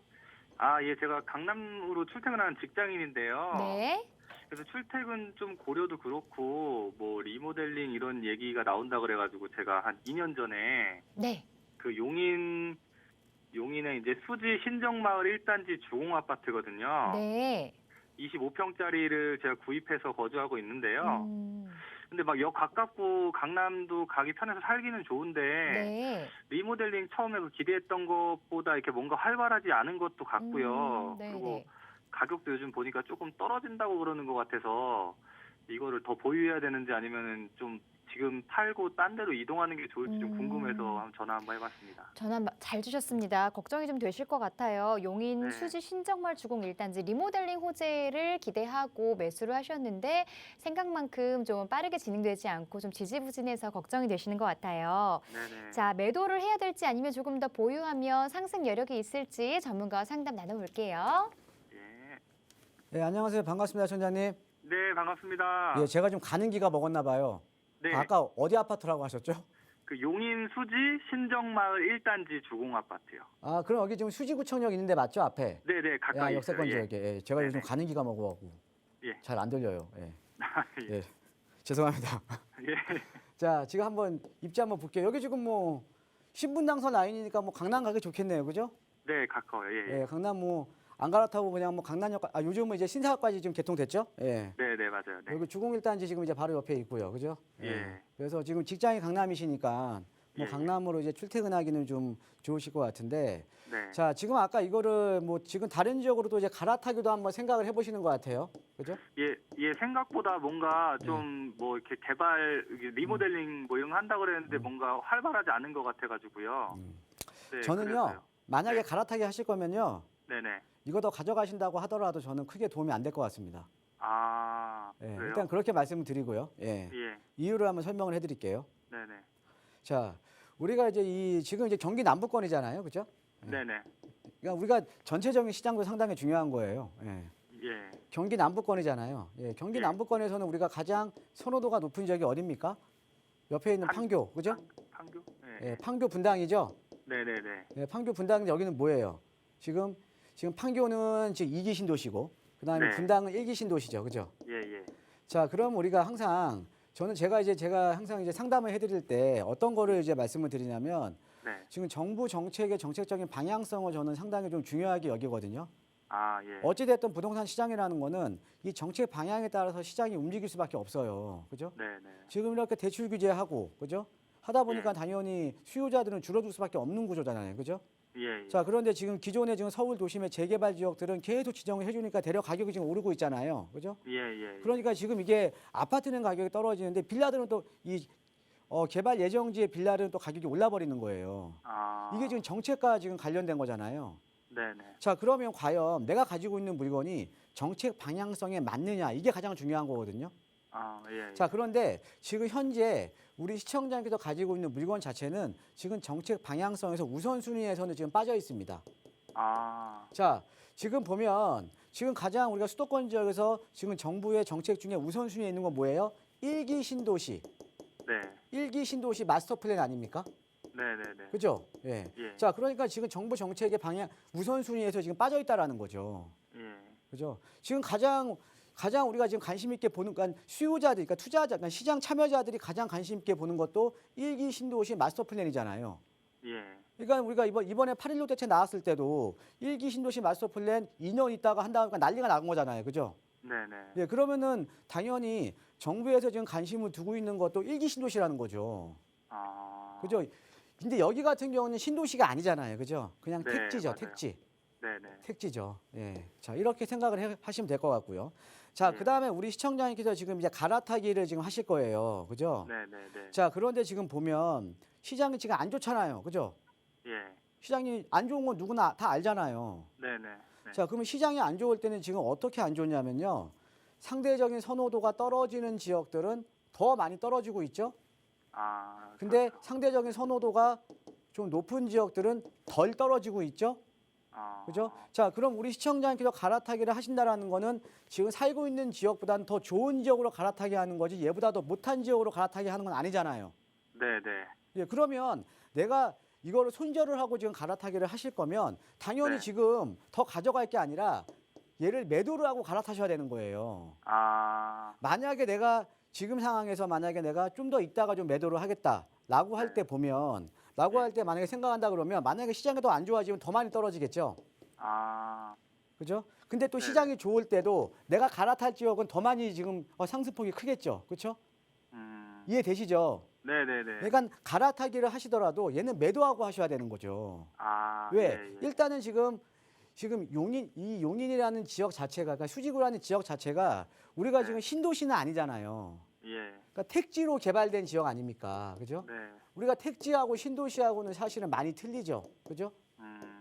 Speaker 4: 예, 제가 강남으로 출퇴근하는 직장인인데요.
Speaker 1: 네.
Speaker 4: 그래서 출퇴근 좀 고려도 그렇고, 뭐, 리모델링 이런 얘기가 나온다 그래가지고 제가 한 2년 전에
Speaker 1: 네.
Speaker 4: 그 용인에 이제 수지 신정마을 1단지 주공아파트거든요.
Speaker 1: 네.
Speaker 4: 25평짜리를 제가 구입해서 거주하고 있는데요.
Speaker 1: 음,
Speaker 4: 근데 막 역 가깝고 강남도 가기 편해서 살기는 좋은데,
Speaker 1: 네.
Speaker 4: 리모델링 처음에 그 기대했던 것보다 이렇게 뭔가 활발하지 않은 것도 같고요.
Speaker 1: 네,
Speaker 4: 그리고
Speaker 1: 네.
Speaker 4: 가격도 요즘 보니까 조금 떨어진다고 그러는 것 같아서 이거를 더 보유해야 되는지 아니면은 좀 지금 팔고 딴 데로 이동하는 게 좋을지 좀 궁금해서 한번 전화 한번 해봤습니다.
Speaker 1: 전화 잘 주셨습니다. 걱정이 좀 되실 것 같아요. 용인
Speaker 4: 네.
Speaker 1: 수지 신정마을 주공 1단지 리모델링 호재를 기대하고 매수를 하셨는데 생각만큼 좀 빠르게 진행되지 않고 좀 지지부진해서 걱정이 되시는 것 같아요.
Speaker 4: 네네.
Speaker 1: 자, 매도를 해야 될지 아니면 조금 더 보유하면 상승 여력이 있을지 전문가와 상담 나눠볼게요.
Speaker 4: 예.
Speaker 2: 네, 안녕하세요. 반갑습니다, 청장님.
Speaker 4: 네, 반갑습니다.
Speaker 2: 예, 제가 좀 가는 기가 먹었나 봐요.
Speaker 4: 네.
Speaker 2: 아까 어디 아파트라고 하셨죠?
Speaker 4: 그 용인 수지 신정마을 1단지 주공 아파트요.
Speaker 2: 아, 그럼 여기 지금 수지구청역 있는데 맞죠, 앞에?
Speaker 4: 네네,
Speaker 2: 야,
Speaker 4: 가까이
Speaker 2: 역세권
Speaker 4: 있어요. 예.
Speaker 2: 지역에. 예, 제가 요즘
Speaker 4: 네네.
Speaker 2: 가는 기가 먹어갖고
Speaker 4: 예.
Speaker 2: 잘 안 들려요. 예,
Speaker 4: 예.
Speaker 2: 예, 죄송합니다.
Speaker 4: 예.
Speaker 2: 자, 지금 한번 입지 한번 볼게요. 여기 지금 뭐 신분당선 라인이니까 뭐 강남 가기 좋겠네요, 그죠?
Speaker 4: 네, 가까워요. 예.
Speaker 2: 예, 강남 뭐 안 갈아타고 그냥 뭐 강남역, 요즘은 이제 신사역까지 지금 개통됐죠? 예.
Speaker 4: 네네, 맞아요. 네.
Speaker 2: 여기 주공일단지 지금 이제 바로 옆에 있고요, 그죠?
Speaker 4: 예.
Speaker 2: 그래서 지금 직장이 강남이시니까 뭐
Speaker 4: 예, 예.
Speaker 2: 강남으로 이제 출퇴근하기는 좀 좋으실 것 같은데,
Speaker 4: 네.
Speaker 2: 자, 지금 아까 이거를 뭐 지금 다른 지역으로도 이제 갈아타기도 한번 생각을 해보시는 것 같아요, 그죠?
Speaker 4: 예, 생각보다 뭔가 좀 뭐 이렇게 개발, 이게 리모델링 뭐 이런 거 한다고 그랬는데 뭔가 활발하지 않은 것 같아가지고요. 네,
Speaker 2: 저는요,
Speaker 4: 그래서요.
Speaker 2: 만약에
Speaker 4: 네.
Speaker 2: 갈아타기 하실 거면요,
Speaker 4: 네네.
Speaker 2: 이거 더 가져가신다고 하더라도 저는 크게 도움이 안 될 것 같습니다.
Speaker 4: 아,
Speaker 2: 예,
Speaker 4: 그래요?
Speaker 2: 일단 그렇게 말씀을 드리고요. 예.
Speaker 4: 예,
Speaker 2: 이유를 한번 설명을 해드릴게요.
Speaker 4: 네네.
Speaker 2: 자, 우리가 이제 지금 이제 경기 남부권이잖아요, 그죠?
Speaker 4: 네네.
Speaker 2: 그러니까 우리가 전체적인 시장도 상당히 중요한 거예요. 예.
Speaker 4: 예,
Speaker 2: 경기 남부권이잖아요. 예, 경기
Speaker 4: 예.
Speaker 2: 남부권에서는 우리가 가장 선호도가 높은 지역이 어딥니까? 옆에 있는 판교, 그죠?
Speaker 4: 판교?
Speaker 2: 예, 판교 분당이죠.
Speaker 4: 네네네.
Speaker 2: 예, 판교 분당 여기는 뭐예요? 지금 판교는 지금 2기 신도시고, 그다음에
Speaker 4: 네.
Speaker 2: 분당은 1기 신도시죠, 그죠?
Speaker 4: 예, 예.
Speaker 2: 자, 그럼 우리가 항상 제가 항상 이제 상담을 해드릴 때 어떤 거를 이제 말씀을 드리냐면
Speaker 4: 네.
Speaker 2: 지금 정부 정책의 정책적인 방향성을 저는 상당히 좀 중요하게 여기거든요.
Speaker 4: 아, 예.
Speaker 2: 어찌됐든 부동산 시장이라는 거는 이 정책 방향에 따라서 시장이 움직일 수밖에 없어요. 그죠?
Speaker 4: 네네.
Speaker 2: 지금 이렇게 대출 규제하고, 그죠? 하다 보니까
Speaker 4: 예.
Speaker 2: 당연히 수요자들은 줄어들 수밖에 없는 구조잖아요. 그죠?
Speaker 4: 예, 예.
Speaker 2: 자, 그런데 지금 기존의 지금 서울 도심의 재개발 지역들은 계속 지정을 해주니까 대략 가격이 지금 오르고 있잖아요. 그죠?
Speaker 4: 예, 예.
Speaker 2: 그러니까 지금 이게 아파트는 가격이 떨어지는데 빌라들은 또 개발 예정지의 빌라들은 또 가격이 올라버리는 거예요.
Speaker 4: 아.
Speaker 2: 이게 지금 정책과 지금 관련된 거잖아요.
Speaker 4: 네네.
Speaker 2: 자, 그러면 과연 내가 가지고 있는 물건이 정책 방향성에 맞느냐, 이게 가장 중요한 거거든요.
Speaker 4: 아, 예. 예.
Speaker 2: 자, 그런데 지금 현재 우리 시청자님께서 가지고 있는 물건 자체는 지금 정책 방향성에서 우선순위에서는 지금 빠져 있습니다.
Speaker 4: 아.
Speaker 2: 자, 지금 보면 지금 가장 우리가 수도권 지역에서 지금 정부의 정책 중에 우선순위에 있는 건 뭐예요? 1기 신도시.
Speaker 4: 네.
Speaker 2: 1기 신도시 마스터 플랜 아닙니까?
Speaker 4: 네네네.
Speaker 2: 그죠? 예.
Speaker 4: 예.
Speaker 2: 자, 그러니까 지금 정부 정책의 방향 우선순위에서 지금 빠져 있다라는 거죠.
Speaker 4: 예.
Speaker 2: 그죠? 지금 가장 우리가 지금 관심 있게 보는, 그러니까 수요자들, 그러니까 투자자, 그러니까 시장 참여자들이 가장 관심 있게 보는 것도 1기 신도시 마스터 플랜이잖아요.
Speaker 4: 예.
Speaker 2: 그러니까 우리가 이번에 8.16 대책 나왔을 때도 1기 신도시 마스터 플랜 2년 있다가 한다니까 난리가 난 거잖아요. 그죠?
Speaker 4: 네네.
Speaker 2: 예, 그러면은 당연히 정부에서 지금 관심을 두고 있는 것도 1기 신도시라는 거죠.
Speaker 4: 아.
Speaker 2: 그죠? 근데 여기 같은 경우는 신도시가 아니잖아요. 그죠? 그냥
Speaker 4: 네,
Speaker 2: 택지죠,
Speaker 4: 맞아요.
Speaker 2: 택지.
Speaker 4: 네네.
Speaker 2: 택지죠. 예. 자, 이렇게 생각을 하시면 될 것 같고요. 자,
Speaker 4: 예.
Speaker 2: 그다음에 우리 시청자님께서 지금 이제 갈아타기를 지금 하실 거예요. 그죠?
Speaker 4: 네네네.
Speaker 2: 자, 그런데 지금 보면 시장이 지금 안 좋잖아요. 그죠?
Speaker 4: 예.
Speaker 2: 시장이 안 좋은 건 누구나 다 알잖아요.
Speaker 4: 네네. 네.
Speaker 2: 자, 그러면 시장이 안 좋을 때는 지금 어떻게 안 좋냐면요. 상대적인 선호도가 떨어지는 지역들은 더 많이 떨어지고 있죠.
Speaker 4: 아.
Speaker 2: 근데
Speaker 4: 그렇죠.
Speaker 2: 상대적인 선호도가 좀 높은 지역들은 덜 떨어지고 있죠.
Speaker 4: 아.
Speaker 2: 그죠? 자, 그럼 우리 시청자님께서 갈아타기를 하신다라는 거는 지금 살고 있는 지역보다는 더 좋은 지역으로 갈아타기 하는 거지 얘보다 더 못한 지역으로 갈아타기 하는 건 아니잖아요.
Speaker 4: 네네.
Speaker 2: 예, 그러면 내가 이거를 손절을 하고 지금 갈아타기를 하실 거면 당연히
Speaker 4: 네.
Speaker 2: 지금 더 가져갈 게 아니라 얘를 매도를 하고 갈아타셔야 되는 거예요.
Speaker 4: 아.
Speaker 2: 만약에 내가 지금 상황에서 만약에 내가 좀 더 있다가 좀 매도를 하겠다라고 할 때 보면 할 때 만약에 생각한다 그러면 만약에 시장이 더 안 좋아지면 더 많이 떨어지겠죠.
Speaker 4: 아.
Speaker 2: 그죠? 근데 또
Speaker 4: 네네.
Speaker 2: 시장이 좋을 때도 내가 갈아탈 지역은 더 많이 지금 상승폭이 크겠죠. 그렇죠? 이해되시죠?
Speaker 4: 네네네.
Speaker 2: 그러니까 갈아타기를 하시더라도 얘는 매도하고 하셔야 되는 거죠.
Speaker 4: 아.
Speaker 2: 왜?
Speaker 4: 예, 예.
Speaker 2: 일단은 지금 지금 이 용인이라는 지역 자체가, 그러니까 수지구라는 지역 자체가 우리가
Speaker 4: 네.
Speaker 2: 지금 신도시는 아니잖아요.
Speaker 4: 예.
Speaker 2: 그러니까 택지로 개발된 지역 아닙니까? 그죠?
Speaker 4: 네.
Speaker 2: 우리가 택지하고 신도시하고는 사실은 많이 틀리죠. 그죠?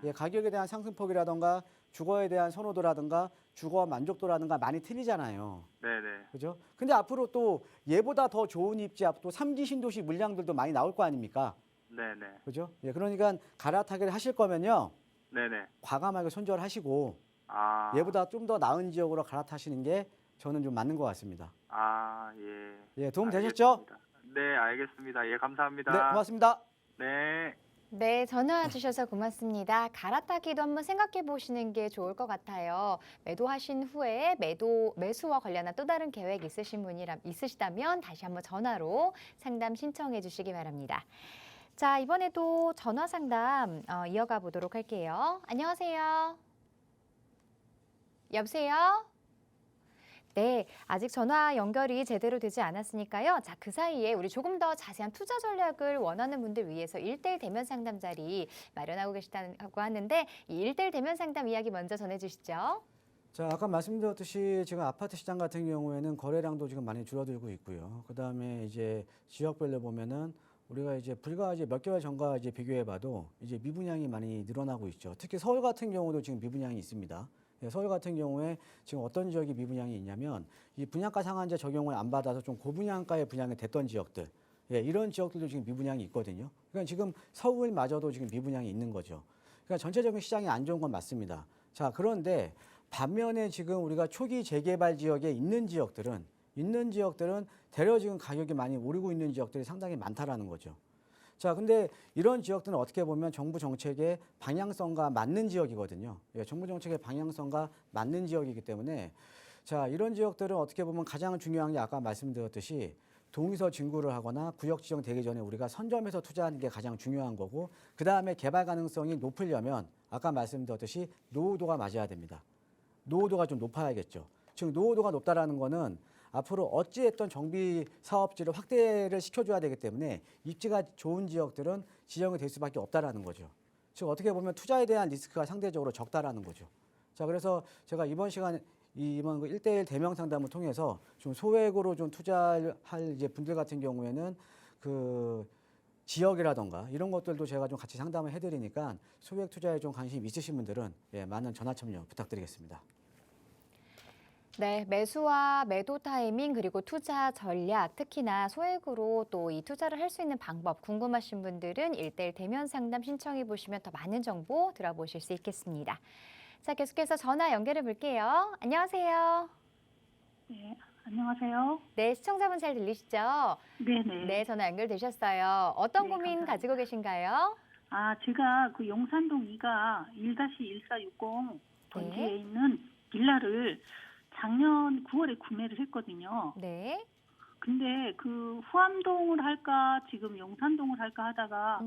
Speaker 2: 예, 가격에 대한 상승폭이라든가 주거에 대한 선호도라든가 주거 만족도라든가 많이 틀리잖아요.
Speaker 4: 네네.
Speaker 2: 그죠? 근데 앞으로 또 얘보다 더 좋은 입지 앞 또 3기 신도시 물량들도 많이 나올 거 아닙니까?
Speaker 4: 네네.
Speaker 2: 그죠? 예, 그러니까 갈아타기를 하실 거면요.
Speaker 4: 네네.
Speaker 2: 과감하게 손절하시고
Speaker 4: 아.
Speaker 2: 얘보다 좀 더 나은 지역으로 갈아타시는 게 저는 좀 맞는 것 같습니다.
Speaker 4: 아, 예.
Speaker 2: 예, 도움 되셨죠?
Speaker 4: 알겠습니다. 네, 알겠습니다. 예, 감사합니다.
Speaker 2: 네, 고맙습니다.
Speaker 4: 네.
Speaker 1: 네, 전화 주셔서 고맙습니다. 갈아타기도 한번 생각해 보시는 게 좋을 것 같아요. 매도하신 후에 매수와 관련한 또 다른 계획 있으시다면 다시 한번 전화로 상담 신청해 주시기 바랍니다. 자, 이번에도 전화 상담 이어가 보도록 할게요. 안녕하세요. 여보세요? 네, 아직 전화 연결이 제대로 되지 않았으니까요. 자, 그 사이에 우리 조금 더 자세한 투자 전략을 원하는 분들 위해서 1대1 대면 상담 자리 마련하고 계시다고 하는데 이 1대1 대면 상담 이야기 먼저 전해주시죠.
Speaker 2: 자, 아까 말씀드렸듯이 지금 아파트 시장 같은 경우에는 거래량도 지금 많이 줄어들고 있고요. 그다음에 이제 지역별로 보면은 우리가 이제 불과 이제 몇 개월 전과 이제 비교해봐도 이제 미분양이 많이 늘어나고 있죠. 특히 서울 같은 경우도 지금 미분양이 있습니다. 예, 서울 같은 경우에 지금 어떤 지역이 미분양이 있냐면 이 분양가 상한제 적용을 안 받아서 좀 고분양가에 분양이 됐던 지역들, 예, 이런 지역들도 지금 미분양이 있거든요. 그러니까 지금 서울마저도 지금 미분양이 있는 거죠. 그러니까 전체적인 시장이 안 좋은 건 맞습니다. 자, 그런데 반면에 지금 우리가 초기 재개발 지역에 있는 지역들은 대려 지금 가격이 많이 오르고 있는 지역들이 상당히 많다라는 거죠. 자, 근데 이런 지역들은 어떻게 보면 정부 정책의 방향성과 맞는 지역이거든요. 예, 정부 정책의 방향성과 맞는 지역이기 때문에 자, 이런 지역들은 어떻게 보면 가장 중요한 게 아까 말씀드렸듯이 동의서 진구를 하거나 구역 지정 되기 전에 우리가 선점해서 투자하는 게 가장 중요한 거고 그 다음에 개발 가능성이 높으려면 아까 말씀드렸듯이 노후도가 맞아야 됩니다. 노후도가 좀 높아야겠죠. 즉 노후도가 높다라는 거는 앞으로 어찌했던 정비 사업지를 확대를 시켜줘야 되기 때문에 입지가 좋은 지역들은 지정이 될 수밖에 없다라는 거죠. 즉 어떻게 보면 투자에 대한 리스크가 상대적으로 적다라는 거죠. 자, 그래서 제가 이번 그 1대1 대면 상담을 통해서 좀 소액으로 좀 투자할 이제 분들 같은 경우에는 그 지역이라던가 이런 것들도 제가 좀 같이 상담을 해드리니까 소액 투자에 좀 관심 있으신 분들은 예, 많은 전화 참여 부탁드리겠습니다.
Speaker 1: 네, 매수와 매도 타이밍 그리고 투자 전략 특히나 소액으로 또 이 투자를 할 수 있는 방법 궁금하신 분들은 1대1 대면 상담 신청해 보시면 더 많은 정보 들어보실 수 있겠습니다. 자, 계속해서 전화 연결해 볼게요. 안녕하세요.
Speaker 5: 네, 안녕하세요.
Speaker 1: 네, 시청자분 잘 들리시죠?
Speaker 5: 네네.
Speaker 1: 네, 전화 연결되셨어요. 어떤
Speaker 5: 네,
Speaker 1: 고민
Speaker 5: 감사합니다.
Speaker 1: 가지고 계신가요?
Speaker 5: 제가 그 용산동 2가 1-1460 번지에
Speaker 1: 네.
Speaker 5: 있는 빌라를 작년 9월에 구매를 했거든요.
Speaker 1: 네.
Speaker 5: 근데 그 후암동을 할까 지금 용산동을 할까 하다가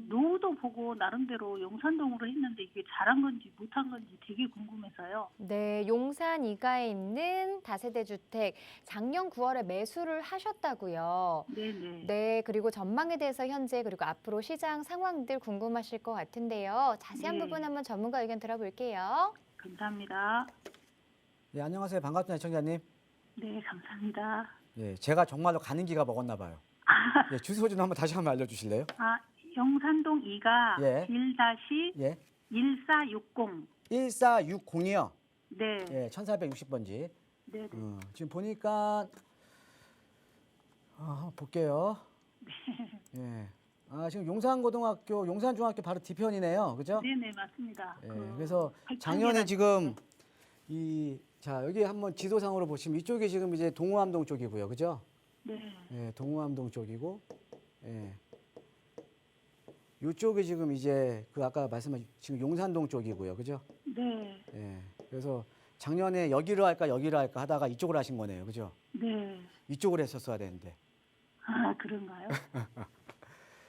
Speaker 5: 노후도 보고 나름대로 용산동으로 했는데 이게 잘한 건지 못한 건지 되게 궁금해서요.
Speaker 1: 네, 용산 2가에 있는 다세대 주택 작년 9월에 매수를 하셨다고요.
Speaker 5: 네네.
Speaker 1: 네, 그리고 전망에 대해서 현재 그리고 앞으로 시장 상황들 궁금하실 것 같은데요. 자세한
Speaker 5: 네.
Speaker 1: 부분 한번 전문가 의견 들어볼게요.
Speaker 5: 감사합니다.
Speaker 2: 예, 안녕하세요. 반갑습니다, 시청자님.
Speaker 5: 네, 감사합니다.
Speaker 2: 예, 제가 정말로 가는 기가 먹었나 봐요. 예, 주소 좀 다시 한번 알려주실래요?
Speaker 5: 용산동 2가
Speaker 2: 예.
Speaker 5: 1-1460.
Speaker 2: 예, 1460이요.
Speaker 5: 네.
Speaker 2: 예, 1460번지.
Speaker 5: 네.
Speaker 2: 지금 보니까 한번 볼게요. 예. 지금 용산고등학교, 용산중학교 바로 뒤편이네요. 그죠?
Speaker 5: 네네, 맞습니다.
Speaker 2: 예, 그래서 작년에 지금 자, 여기 한번 지도상으로 보시면 이쪽이 지금 이제 동호암동 쪽이고요. 그죠?
Speaker 5: 네.
Speaker 2: 예, 동호암동 쪽이고, 예. 이쪽이 지금 이제 그 아까 말씀하신 지금 용산동 쪽이고요. 그죠?
Speaker 5: 네.
Speaker 2: 예. 그래서 작년에 여기로 할까 하다가 이쪽으로 하신 거네요. 그죠?
Speaker 5: 네.
Speaker 2: 이쪽으로 했었어야 되는데.
Speaker 5: 그런가요?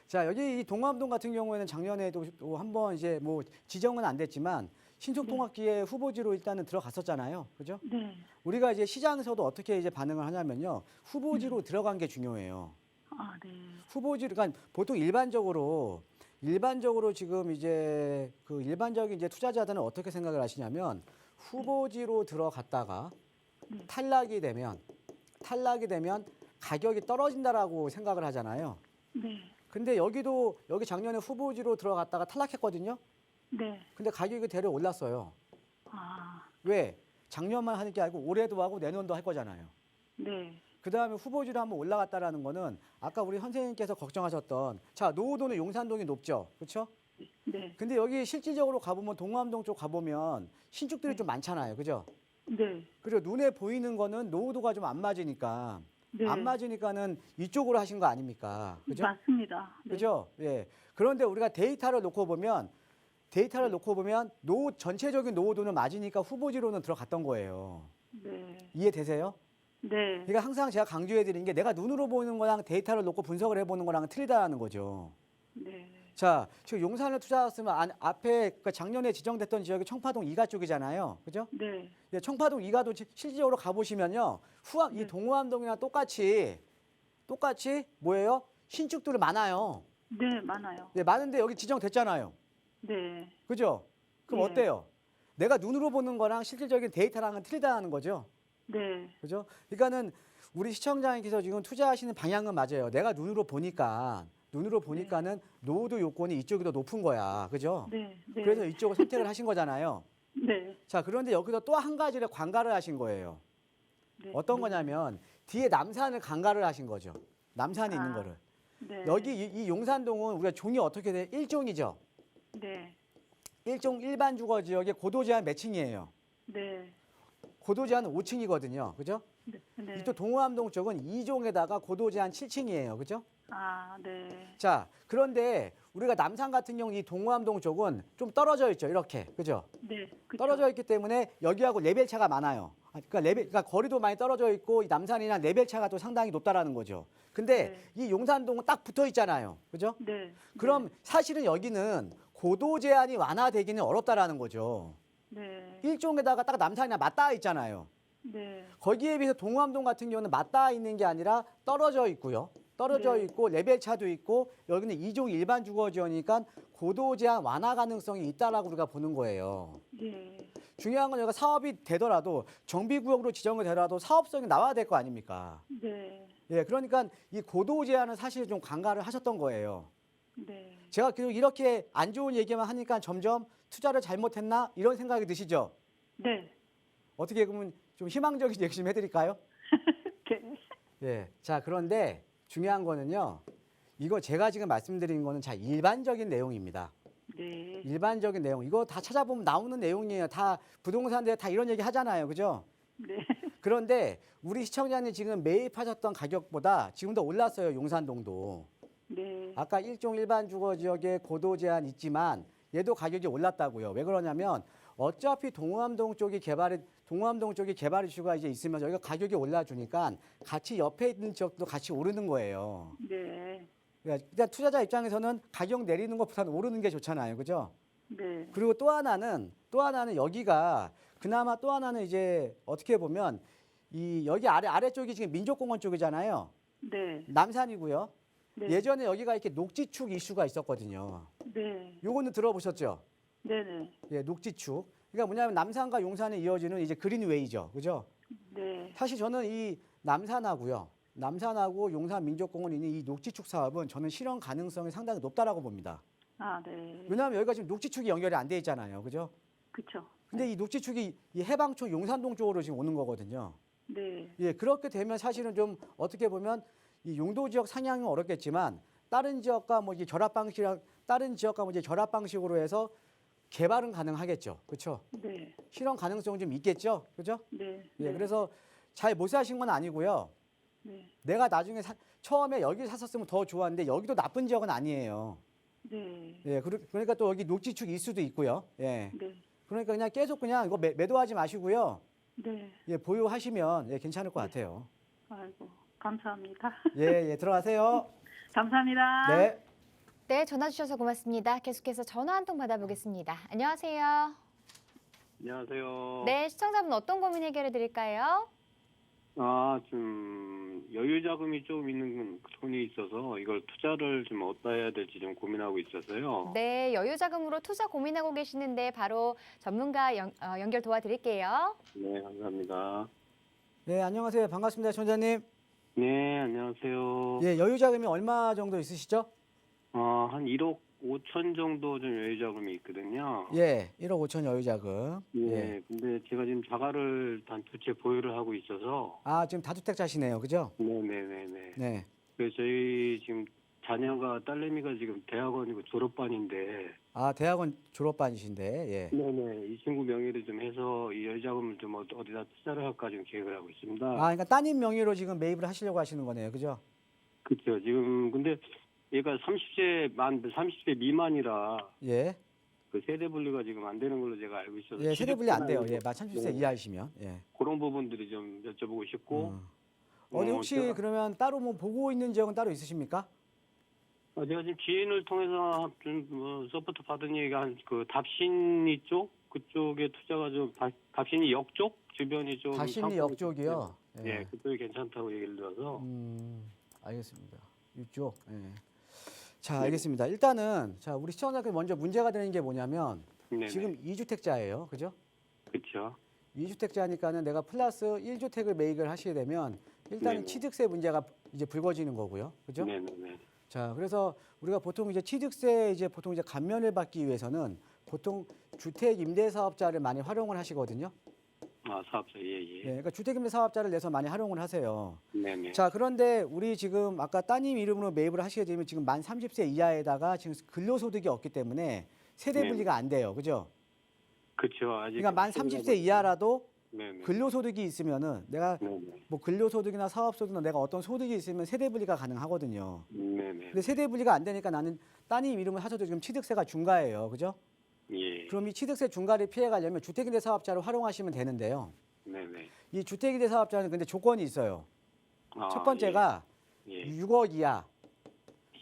Speaker 2: 자, 여기 이 동호암동 같은 경우에는 작년에도 또 한번 이제 뭐 지정은 안 됐지만 신속통합기에 후보지로 일단은 들어갔었잖아요. 그죠?
Speaker 5: 네.
Speaker 2: 우리가 이제 시장에서도 어떻게 이제 반응을 하냐면요. 후보지로 들어간 게 중요해요.
Speaker 5: 네.
Speaker 2: 후보지, 그러니까 보통 일반적으로 일반적으로 지금 이제 그 일반적인 이제 투자자들은 어떻게 생각을 하시냐면 후보지로 들어갔다가 탈락이 되면 가격이 떨어진다라고 생각을 하잖아요.
Speaker 5: 네.
Speaker 2: 근데 여기 작년에 후보지로 들어갔다가 탈락했거든요.
Speaker 5: 네.
Speaker 2: 근데 가격이 대려 올랐어요.
Speaker 5: 아,
Speaker 2: 왜? 작년만 하는 게 아니고 올해도 하고 내년도 할 거잖아요.
Speaker 5: 네.
Speaker 2: 그다음에 후보지로 한번 올라갔다라는 거는 아까 우리 선생님께서 걱정하셨던 자, 노후도는 용산동이 높죠. 그렇죠?
Speaker 5: 네.
Speaker 2: 근데 여기 실질적으로 가보면 동암동 쪽 가보면 신축들이 좀 많잖아요. 그죠?
Speaker 5: 네.
Speaker 2: 그리고 눈에 보이는 거는 노후도가 좀 안 맞으니까
Speaker 5: 네.
Speaker 2: 안 맞으니까는 이쪽으로 하신 거 아닙니까? 그죠?
Speaker 5: 맞습니다. 네.
Speaker 2: 그죠? 예. 그런데 우리가 데이터를 놓고 보면 전체적인 노후도는 맞으니까 후보지로는 들어갔던 거예요.
Speaker 5: 네.
Speaker 2: 이해되세요?
Speaker 5: 네.
Speaker 2: 그러니까 항상 제가 강조해 드리는 게 내가 눈으로 보는 거랑 데이터를 놓고 분석을 해보는 거랑 틀리다는 거죠.
Speaker 5: 네.
Speaker 2: 자, 지금 용산을 투자했으면 앞에 그러니까 작년에 지정됐던 지역이 청파동 2가 쪽이잖아요. 그죠?
Speaker 5: 네.
Speaker 2: 예, 청파동 2가도 실질적으로 가보시면요. 이 동호암동이랑 똑같이 뭐예요? 신축들이 많아요.
Speaker 5: 네, 많아요.
Speaker 2: 예, 많은데 여기 지정됐잖아요.
Speaker 5: 네.
Speaker 2: 그죠? 그럼
Speaker 5: 네.
Speaker 2: 어때요? 내가 눈으로 보는 거랑 실질적인 데이터랑은 틀리다는 거죠.
Speaker 5: 네.
Speaker 2: 그죠? 그러니까는 우리 시청자님께서 지금 투자하시는 방향은 맞아요. 내가 눈으로 보니까는 노후도 요건이 이쪽이 더 높은 거야. 그죠?
Speaker 5: 네. 네.
Speaker 2: 그래서 이쪽을 선택을 하신 거잖아요.
Speaker 5: 네.
Speaker 2: 자, 그런데 여기서 또 한 가지를 관가를 하신 거예요.
Speaker 5: 네.
Speaker 2: 어떤 거냐면 뒤에 남산을 관가를 하신 거죠. 남산에 있는
Speaker 5: 아.
Speaker 2: 거를.
Speaker 5: 네.
Speaker 2: 여기 이 용산동은 우리가 종이 어떻게 돼? 1종이죠.
Speaker 5: 네.
Speaker 2: 1종 일반 주거 지역의 고도 제한 몇 층이에요?
Speaker 5: 네.
Speaker 2: 고도 제한은 5층이거든요. 그죠?
Speaker 5: 네. 네.
Speaker 2: 이쪽 동호암동 쪽은 2종에다가 고도 제한 7층이에요. 그죠?
Speaker 5: 아, 네.
Speaker 2: 자, 그런데 우리가 남산 같은 경우 이 동호암동 쪽은 좀 떨어져 있죠. 이렇게. 그죠?
Speaker 5: 네. 그쵸.
Speaker 2: 떨어져 있기 때문에 여기하고 레벨 차가 많아요. 그러니까 거리도 많이 떨어져 있고 이 남산이랑 레벨 차가 또 상당히 높다라는 거죠. 근데 이 용산동은 딱 붙어 있잖아요. 그죠?
Speaker 5: 네.
Speaker 2: 그럼 사실은 여기는 고도 제한이 완화되기는 어렵다라는 거죠.
Speaker 5: 네.
Speaker 2: 일종에다가 딱 남산이랑 맞닿아 있잖아요.
Speaker 5: 네.
Speaker 2: 거기에 비해서 동호암동 같은 경우는 맞닿아 있는 게 아니라 떨어져 있고요. 떨어져
Speaker 5: 네.
Speaker 2: 있고 레벨 차도 있고 여기는 2종 일반 주거 지역이니까 고도 제한 완화 가능성이 있다라고 우리가 보는 거예요.
Speaker 5: 네.
Speaker 2: 중요한 건 여기가 사업이 되더라도 정비구역으로 지정이 되더라도 사업성이 나와야 될 거 아닙니까?
Speaker 5: 네.
Speaker 2: 예, 그러니까 이 고도 제한은 사실 좀 관가를 하셨던 거예요.
Speaker 5: 네.
Speaker 2: 제가 계속 이렇게 안 좋은 얘기만 하니까 점점 투자를 잘못했나 이런 생각이 드시죠?
Speaker 5: 네.
Speaker 2: 어떻게 보면 좀 희망적인 얘기 좀 해드릴까요?
Speaker 5: 네.
Speaker 2: 예. 자, 그런데 중요한 거는요. 이거 제가 지금 말씀드리는 거는 자, 일반적인 내용입니다.
Speaker 5: 네.
Speaker 2: 일반적인 내용. 이거 다 찾아보면 나오는 내용이에요. 다 부동산들 다 이런 얘기 하잖아요. 그죠?
Speaker 5: 네.
Speaker 2: 그런데 우리 시청자님 지금 매입하셨던 가격보다 지금 더 올랐어요. 용산동도.
Speaker 5: 네.
Speaker 2: 아까 일종 일반 주거 지역에 고도 제한 있지만 얘도 가격이 올랐다고요. 왜 그러냐면 어차피 동호암동 쪽이 개발 이슈가 이제 있으면서 여기가 가격이 올라주니까 같이 옆에 있는 지역도 같이 오르는 거예요.
Speaker 5: 네.
Speaker 2: 그러니까 일단 투자자 입장에서는 가격 내리는 것보다는 오르는 게 좋잖아요. 그죠?
Speaker 5: 네.
Speaker 2: 그리고 또 하나는 여기가 그나마 또 하나는 이제 어떻게 보면 이 여기 아래쪽이 지금 민족공원 쪽이잖아요.
Speaker 5: 네.
Speaker 2: 남산이고요.
Speaker 5: 네.
Speaker 2: 예전에 여기가 이렇게 녹지축 이슈가 있었거든요.
Speaker 5: 네.
Speaker 2: 요거는 들어보셨죠?
Speaker 5: 네네.
Speaker 2: 예, 녹지축. 그러니까 뭐냐면 남산과 용산에 이어지는 이제 그린웨이죠. 그죠?
Speaker 5: 네.
Speaker 2: 사실 저는 이 남산하고 용산 민족공원이 있는 이 녹지축 사업은 저는 실현 가능성이 상당히 높다라고 봅니다.
Speaker 5: 아, 네.
Speaker 2: 왜냐하면 여기가 지금 녹지축이 연결이 안 돼 있잖아요. 그죠?
Speaker 5: 그쵸.
Speaker 2: 근데 이 녹지축이 이 해방촌 용산동 쪽으로 지금 오는 거거든요.
Speaker 5: 네.
Speaker 2: 예, 그렇게 되면 사실은 좀 어떻게 보면 이 용도 지역 상향은 어렵겠지만 다른 지역과 뭐 이제 결합 방식으로 해서 개발은 가능하겠죠. 그렇죠?
Speaker 5: 네.
Speaker 2: 실현 가능성은 좀 있겠죠. 그죠?
Speaker 5: 네.
Speaker 2: 예,
Speaker 5: 네.
Speaker 2: 그래서 잘 못 사신 건 아니고요.
Speaker 5: 네.
Speaker 2: 내가 나중에 처음에 여기 샀었으면 더 좋았는데 여기도 나쁜 지역은 아니에요.
Speaker 5: 네.
Speaker 2: 예, 그러니까 또 여기 녹지축 일 수도 있고요. 예.
Speaker 5: 네.
Speaker 2: 그러니까 그냥 계속 그냥 이거 매도하지 마시고요.
Speaker 5: 네.
Speaker 2: 예, 보유하시면 예, 괜찮을 것 같아요.
Speaker 5: 아이고, 감사합니다.
Speaker 2: 예, 들어가세요.
Speaker 5: 감사합니다.
Speaker 2: 네.
Speaker 1: 네, 전화 주셔서 고맙습니다. 계속해서 전화 한 통 받아보겠습니다. 안녕하세요.
Speaker 4: 안녕하세요.
Speaker 1: 네, 시청자분 어떤 고민 해결해 드릴까요?
Speaker 6: 좀 여유 자금이 좀 있는 돈이 있어서 이걸 투자를 좀 어디다 해야 될지 좀 고민하고 있어서요.
Speaker 1: 네, 여유 자금으로 투자 고민하고 계시는데 바로 전문가 연결 도와드릴게요.
Speaker 6: 네, 감사합니다.
Speaker 2: 네, 안녕하세요. 반갑습니다, 천자님.
Speaker 6: 네, 안녕하세요.
Speaker 2: 예, 여유 자금이 얼마 정도 있으시죠?
Speaker 6: 한 1억 5천 정도 좀 여유 자금이 있거든요.
Speaker 2: 예, 1억 5천 여유 자금.
Speaker 6: 예, 근데 제가 지금 자가를 단 두 채 보유를 하고 있어서.
Speaker 2: 아, 지금 다주택자시네요, 그죠?
Speaker 6: 네네네네.
Speaker 2: 네.
Speaker 6: 그래서 저희 지금 자녀가 딸내미가 지금 대학원이고 졸업반인데.
Speaker 2: 아, 대학원 졸업반이신데, 예.
Speaker 6: 네네. 이 친구 명의로 좀 해서 이 여유 자금을 좀 어디다 투자를 할까 좀 계획을 하고 있습니다.
Speaker 2: 아, 그러니까 따님 명의로 지금 매입을 하시려고 하시는 거네요, 그죠?
Speaker 6: 그렇죠. 지금 근데 얘가 30세 미만이라
Speaker 2: 예.
Speaker 6: 그 세대 분리가 지금 안 되는 걸로 제가 알고 있어서.
Speaker 2: 예, 세대 분리 안 돼요.
Speaker 6: 취득세나
Speaker 2: 예, 만 30세
Speaker 6: 네.
Speaker 2: 이하이시면. 예.
Speaker 6: 그런 부분들이 좀 여쭤보고 싶고.
Speaker 2: 어디 혹시
Speaker 6: 제가,
Speaker 2: 그러면 따로 뭐 보고 있는 지역은 따로 있으십니까?
Speaker 6: 제가 지금 지인을 통해서 좀 서포트 받은 얘기가 한 그 답신리 쪽 그쪽에 투자가 좀 답신리 역 쪽 주변이 좀
Speaker 2: 다신리 역 쪽이요.
Speaker 6: 예, 그쪽이 괜찮다고 얘기를 들어서.
Speaker 2: 알겠습니다. 이쪽. 예. 자, 알겠습니다. 일단은 자, 우리 시청자께 먼저 문제가 되는 게 뭐냐면
Speaker 6: 네네.
Speaker 2: 지금 2주택자예요. 그죠?
Speaker 6: 그렇죠.
Speaker 2: 2주택자니까는 내가 플러스 1주택을 매입을 하시게 되면 일단은
Speaker 6: 네네.
Speaker 2: 취득세 문제가 이제 불거지는 거고요. 그죠?
Speaker 6: 네네네.
Speaker 2: 자, 그래서 우리가 보통 이제 취득세 이제 보통 이제 감면을 받기 위해서는 보통 주택 임대 사업자를 많이 활용을 하시거든요.
Speaker 6: 사업자 예예.
Speaker 2: 예, 그러니까 주택 임대 사업자를 내서 많이 활용을 하세요.
Speaker 6: 네네.
Speaker 2: 자, 그런데 우리 지금 아까 따님 이름으로 매입을 하시게 되면 지금 만 30세 이하에다가 지금 근로소득이 없기 때문에 세대
Speaker 6: 네.
Speaker 2: 분리가 안 돼요. 그죠?
Speaker 6: 그렇죠. 아직.
Speaker 2: 그러니까 만 30세 이하라도
Speaker 6: 네네.
Speaker 2: 근로소득이 있으면은 내가
Speaker 6: 네네.
Speaker 2: 뭐 근로소득이나 사업소득이나 내가 어떤 소득이 있으면 세대 분리가 가능하거든요.
Speaker 6: 네네.
Speaker 2: 근데 세대 분리가 안 되니까 나는 따님 이름을 하셔도 지금 취득세가 중과예요. 그죠?
Speaker 6: 예.
Speaker 2: 그럼 이 취득세 중과를 피해 가려면 주택임대 사업자를 활용하시면 되는데요.
Speaker 6: 네네.
Speaker 2: 이 주택임대 사업자는 근데 조건이 있어요. 첫 번째가
Speaker 6: 예.
Speaker 2: 6억 이하.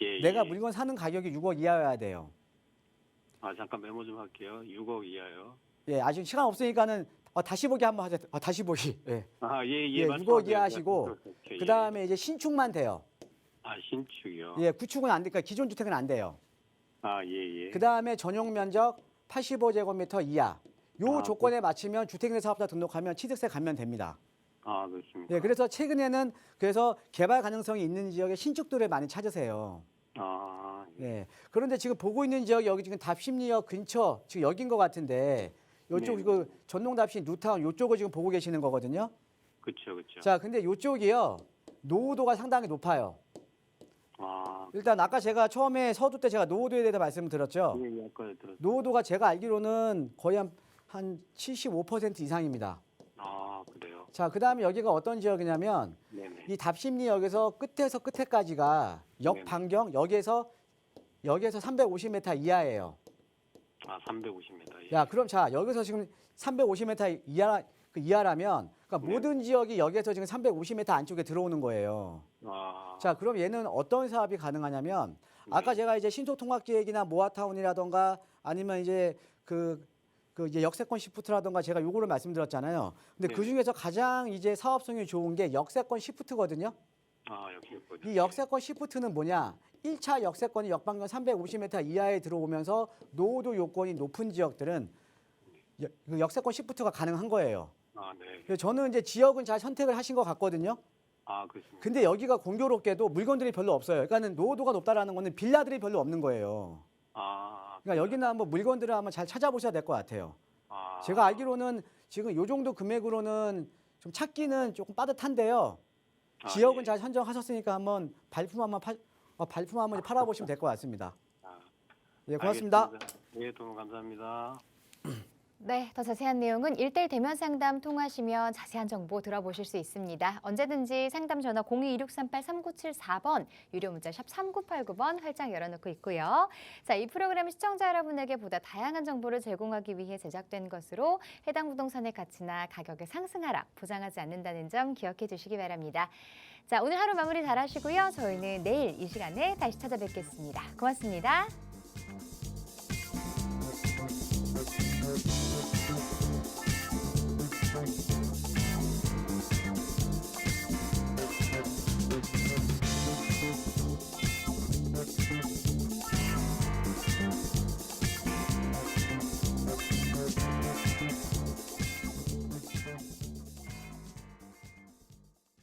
Speaker 6: 예.
Speaker 2: 내가
Speaker 6: 예.
Speaker 2: 물건 사는 가격이 6억 이하여야 돼요.
Speaker 6: 잠깐 메모 좀 할게요. 6억 이하요.
Speaker 2: 예, 아직 시간 없으니까는 다시 보기 한번 하자. 다시 보기. 예.
Speaker 6: 예.
Speaker 2: 예, 6억 이하 하시고
Speaker 6: 예.
Speaker 2: 그다음에 이제 신축만 돼요.
Speaker 6: 신축이요.
Speaker 2: 예, 구축은 안 되니까 기존 주택은 안 돼요.
Speaker 6: 예.
Speaker 2: 그다음에 전용 면적 85제곱미터 이하. 요 조건에 맞추면 주택임대 사업자 등록하면 취득세 감면됩니다.
Speaker 6: 그렇습니다.
Speaker 2: 예, 그래서 최근에는 그래서 개발 가능성이 있는 지역에 신축들을 많이 찾으세요. 예. 그런데 지금 보고 있는 지역이 여기 지금 답심리역 근처 지금 여긴 것 같은데 요쪽
Speaker 6: 네.
Speaker 2: 그 전농답신 뉴타운 요쪽을 지금 보고 계시는 거거든요.
Speaker 6: 그렇죠.
Speaker 2: 자, 근데 요쪽이요 노후도가 상당히 높아요. 일단 아까 제가 처음에 서두 때 제가 노후도에 대해서 말씀을 드렸죠.
Speaker 6: 예, 아까 들었어요.
Speaker 2: 노후도가 제가 알기로는 거의 한 75% 이상입니다.
Speaker 6: 그래요.
Speaker 2: 자, 그다음에 여기가 어떤 지역이냐면
Speaker 6: 네네.
Speaker 2: 이 답심리역에서 끝에서 끝에까지가 역
Speaker 6: 네네.
Speaker 2: 반경 여기에서 350m 이하예요.
Speaker 6: 350m. 예.
Speaker 2: 야, 그럼 자 여기서 지금 350m 이하라면 그러니까
Speaker 6: 네.
Speaker 2: 모든 지역이 여기에서 지금 350m 안쪽에 들어오는 거예요. 자, 그럼 얘는 어떤 사업이 가능하냐면 아까 제가 이제 신속통합기획이나 모아타운이라던가 아니면 이제 그 이제 역세권 시프트라던가 제가 요거를 말씀드렸잖아요. 근데
Speaker 6: 네.
Speaker 2: 그 중에서 가장 이제 사업성이 좋은 게 역세권 시프트거든요.
Speaker 6: 역세권.
Speaker 2: 이 역세권 시프트는 뭐냐? 1차 역세권이 역반경 350m 이하에 들어오면서 노후도 요건이 높은 지역들은 그 역세권 시프트가 가능한 거예요.
Speaker 6: 네.
Speaker 2: 그래서 저는 이제 지역은 잘 선택을 하신 것 같거든요.
Speaker 6: 그렇습니다.
Speaker 2: 근데 여기가 공교롭게도 물건들이 별로 없어요. 그러니까는 노후도가 높다라는 거는 빌라들이 별로 없는 거예요. 그러니까 여기는 한번 물건들을 한번 잘 찾아보셔야 될 것 같아요. 제가 알기로는 지금 요 정도 금액으로는 좀 찾기는 조금 빠듯한데요. 지역은
Speaker 6: 예.
Speaker 2: 잘 선정하셨으니까 한번 발품 한번 팔아보시면 될 것 같습니다. 예, 고맙습니다.
Speaker 6: 알겠습니다. 예, 도움 감사합니다.
Speaker 1: 네, 더 자세한 내용은 1:1 대면 상담 통하시면 자세한 정보 들어보실 수 있습니다. 언제든지 상담 전화 0226383974번, 유료 문자 샵 3989번 활짝 열어놓고 있고요. 자, 이 프로그램은 시청자 여러분에게 보다 다양한 정보를 제공하기 위해 제작된 것으로 해당 부동산의 가치나 가격의 상승 하락 보장하지 않는다는 점 기억해 주시기 바랍니다. 자, 오늘 하루 마무리 잘 하시고요. 저희는 내일 이 시간에 다시 찾아뵙겠습니다. 고맙습니다.